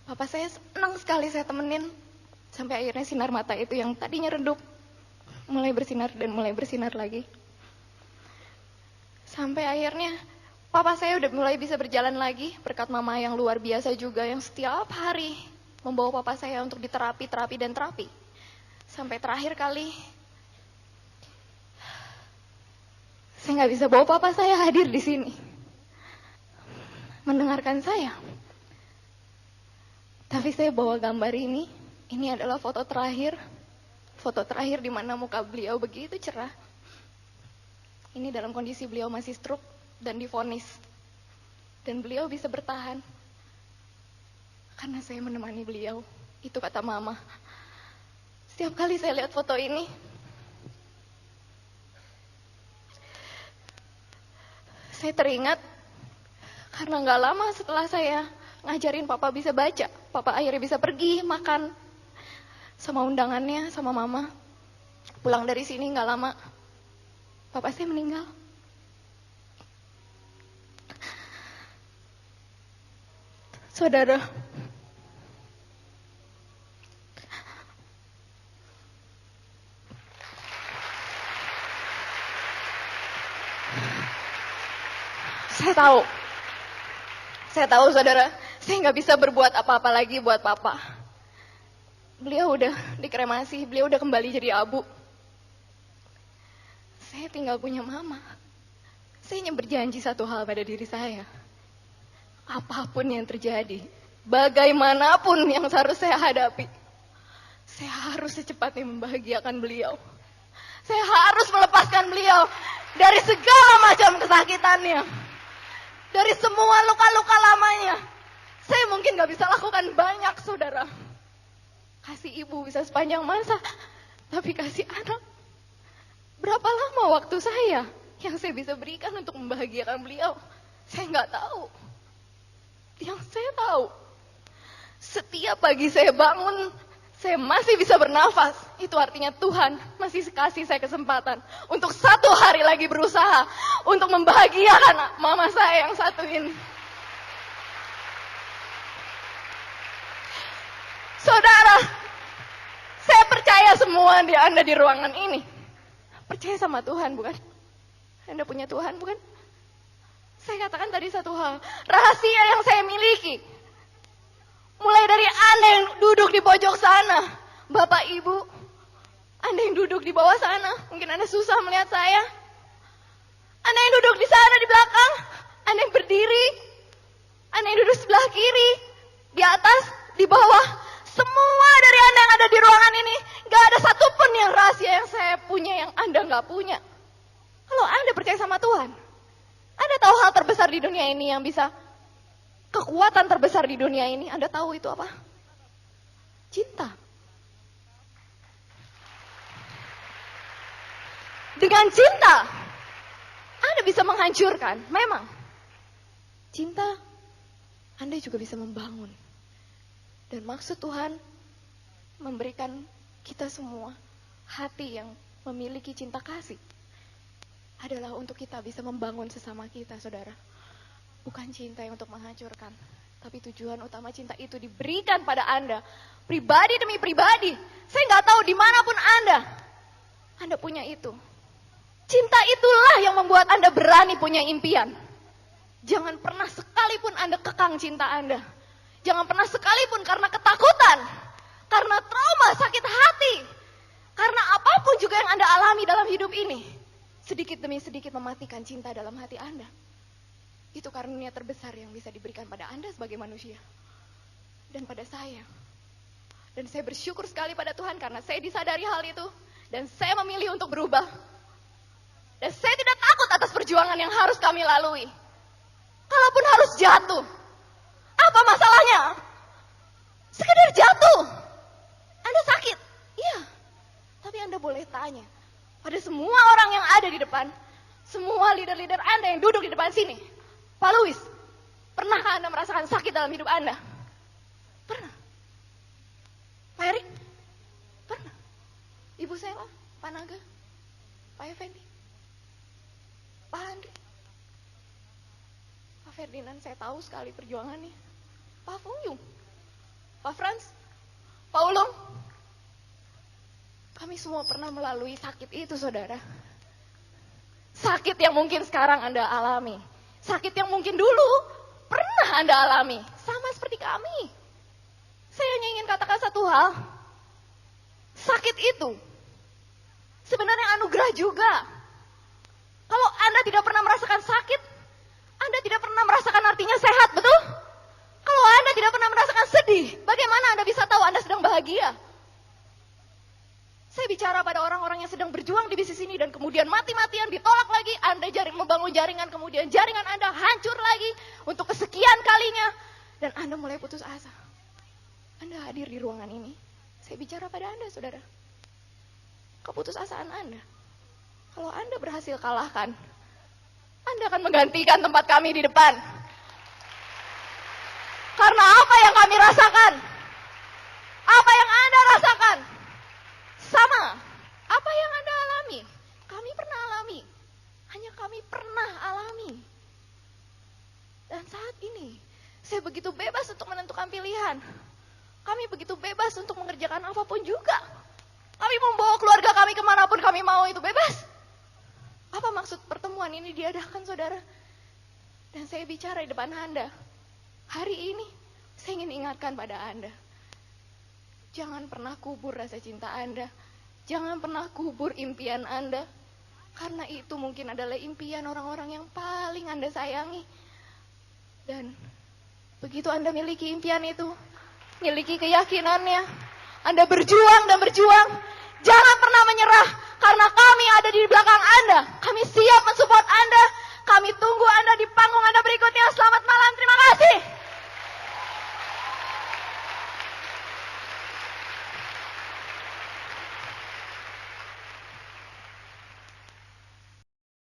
B: Papa saya senang sekali saya temenin. Sampai akhirnya sinar mata itu yang tadinya redup mulai bersinar dan mulai bersinar lagi. Sampai akhirnya papa saya udah mulai bisa berjalan lagi berkat mama yang luar biasa juga yang setiap hari membawa papa saya untuk diterapi, terapi dan terapi. Sampai terakhir kali saya nggak bisa bawa papa saya hadir di sini mendengarkan saya. Tapi saya bawa gambar ini. Ini adalah foto terakhir di mana muka beliau begitu cerah. Ini dalam kondisi beliau masih stroke dan divonis. Dan beliau bisa bertahan. Karena saya menemani beliau. Itu kata mama. Setiap kali saya lihat foto ini, saya teringat karena gak lama setelah saya ngajarin papa bisa baca, papa akhirnya bisa pergi makan sama undangannya, sama mama. Pulang dari sini gak lama, papa saya meninggal. Saudara, saya tahu saudara, saya nggak bisa berbuat apa-apa lagi buat papa. Beliau udah dikremasi, beliau udah kembali jadi abu. Saya tinggal punya mama. Saya hanya berjanji satu hal pada diri saya. Apapun yang terjadi, bagaimanapun yang harus saya hadapi, saya harus secepatnya membahagiakan beliau. Saya harus melepaskan beliau dari segala macam kesakitannya, dari semua luka-luka lamanya. Saya mungkin gak bisa lakukan banyak, saudara. Kasih ibu bisa sepanjang masa, tapi kasih anak, berapa lama waktu saya yang saya bisa berikan untuk membahagiakan beliau? Saya gak tahu. Yang saya tahu, setiap pagi saya bangun, saya masih bisa bernafas. Itu artinya Tuhan masih kasih saya kesempatan untuk satu hari lagi berusaha untuk membahagiakan mama saya yang satu ini. Saudara, saya percaya semua di Anda di ruangan ini percaya sama Tuhan, bukan? Anda punya Tuhan, bukan? Saya katakan tadi satu hal, rahasia yang saya miliki. Mulai dari Anda yang duduk di pojok sana, Bapak Ibu, Anda yang duduk di bawah sana, mungkin Anda susah melihat saya. Anda yang duduk di sana di belakang, Anda yang berdiri, Anda yang duduk sebelah kiri, di atas, di bawah, semua dari Anda yang ada di ruangan ini, gak ada satupun yang rahasia yang saya punya yang Anda gak punya. Kalau Anda percaya sama Tuhan, Anda tahu hal terbesar di dunia ini yang bisa, kekuatan terbesar di dunia ini, Anda tahu itu apa? Cinta. Dengan cinta, Anda bisa menghancurkan, memang. Cinta, Anda juga bisa membangun. Dan maksud Tuhan, memberikan kita semua hati yang memiliki cinta kasih adalah untuk kita bisa membangun sesama kita, saudara. Bukan cinta yang untuk menghancurkan, tapi tujuan utama cinta itu diberikan pada Anda, pribadi demi pribadi. Saya nggak tahu dimanapun Anda punya itu. Cinta itulah yang membuat Anda berani punya impian. Jangan pernah sekalipun Anda kekang cinta Anda. Jangan pernah sekalipun karena ketakutan, karena trauma, sakit hati, karena apapun juga yang Anda alami dalam hidup ini, sedikit demi sedikit mematikan cinta dalam hati Anda. Itu karunia terbesar yang bisa diberikan pada Anda sebagai manusia. Dan pada saya. Dan saya bersyukur sekali pada Tuhan karena saya disadari hal itu. Dan saya memilih untuk berubah. Dan saya tidak takut atas perjuangan yang harus kami lalui. Kalaupun harus jatuh. Apa masalahnya? Sekedar jatuh. Anda sakit? Iya. Tapi Anda boleh tanya pada semua orang yang ada di depan, semua leader-leader Anda yang duduk di depan sini. Pak Louis, pernahkah Anda merasakan sakit dalam hidup Anda? Pernah. Pak Erik? Pernah. Ibu Sela? Pak Naga? Pak Effendi? Pak Andri? Pak Ferdinand, saya tahu sekali perjuangannya. Pak Fuyung? Pak Frans? Pak Ulung? Kami semua pernah melalui sakit itu, saudara. Sakit yang mungkin sekarang Anda alami. Sakit yang mungkin dulu pernah Anda alami. Sama seperti kami. Saya hanya ingin katakan satu hal. Sakit itu sebenarnya anugerah juga. Kalau Anda tidak pernah merasakan sakit, Anda tidak pernah merasakan artinya sehat, betul? Kalau Anda tidak pernah merasakan sedih, bagaimana Anda bisa tahu Anda sedang bahagia? Saya bicara pada orang-orang yang sedang berjuang di bisnis ini dan kemudian mati-matian ditolak lagi. Anda membangun jaringan, kemudian jaringan Anda hancur lagi untuk kesekian kalinya. Dan Anda mulai putus asa. Anda hadir di ruangan ini. Saya bicara pada Anda, saudara. Keputusasaan Anda. Kalau Anda berhasil kalahkan, Anda akan menggantikan tempat kami di depan. Karena apa yang kami rasakan, apa yang Anda rasakan, sama apa yang Anda alami. Kami pernah alami. Hanya kami pernah alami. Dan saat ini, saya begitu bebas untuk menentukan pilihan. Kami begitu bebas untuk mengerjakan apapun juga. Kami membawa keluarga kami kemanapun kami mau, itu bebas. Apa maksud pertemuan ini diadakan, saudara? Dan saya bicara di depan Anda. Hari ini, saya ingin ingatkan pada Anda. Jangan pernah kubur rasa cinta Anda. Jangan pernah kubur impian Anda. Karena itu mungkin adalah impian orang-orang yang paling Anda sayangi. Dan begitu Anda miliki impian itu, miliki keyakinannya, Anda berjuang dan berjuang, jangan pernah menyerah. Karena kami ada di belakang Anda. Kami siap mensupport Anda.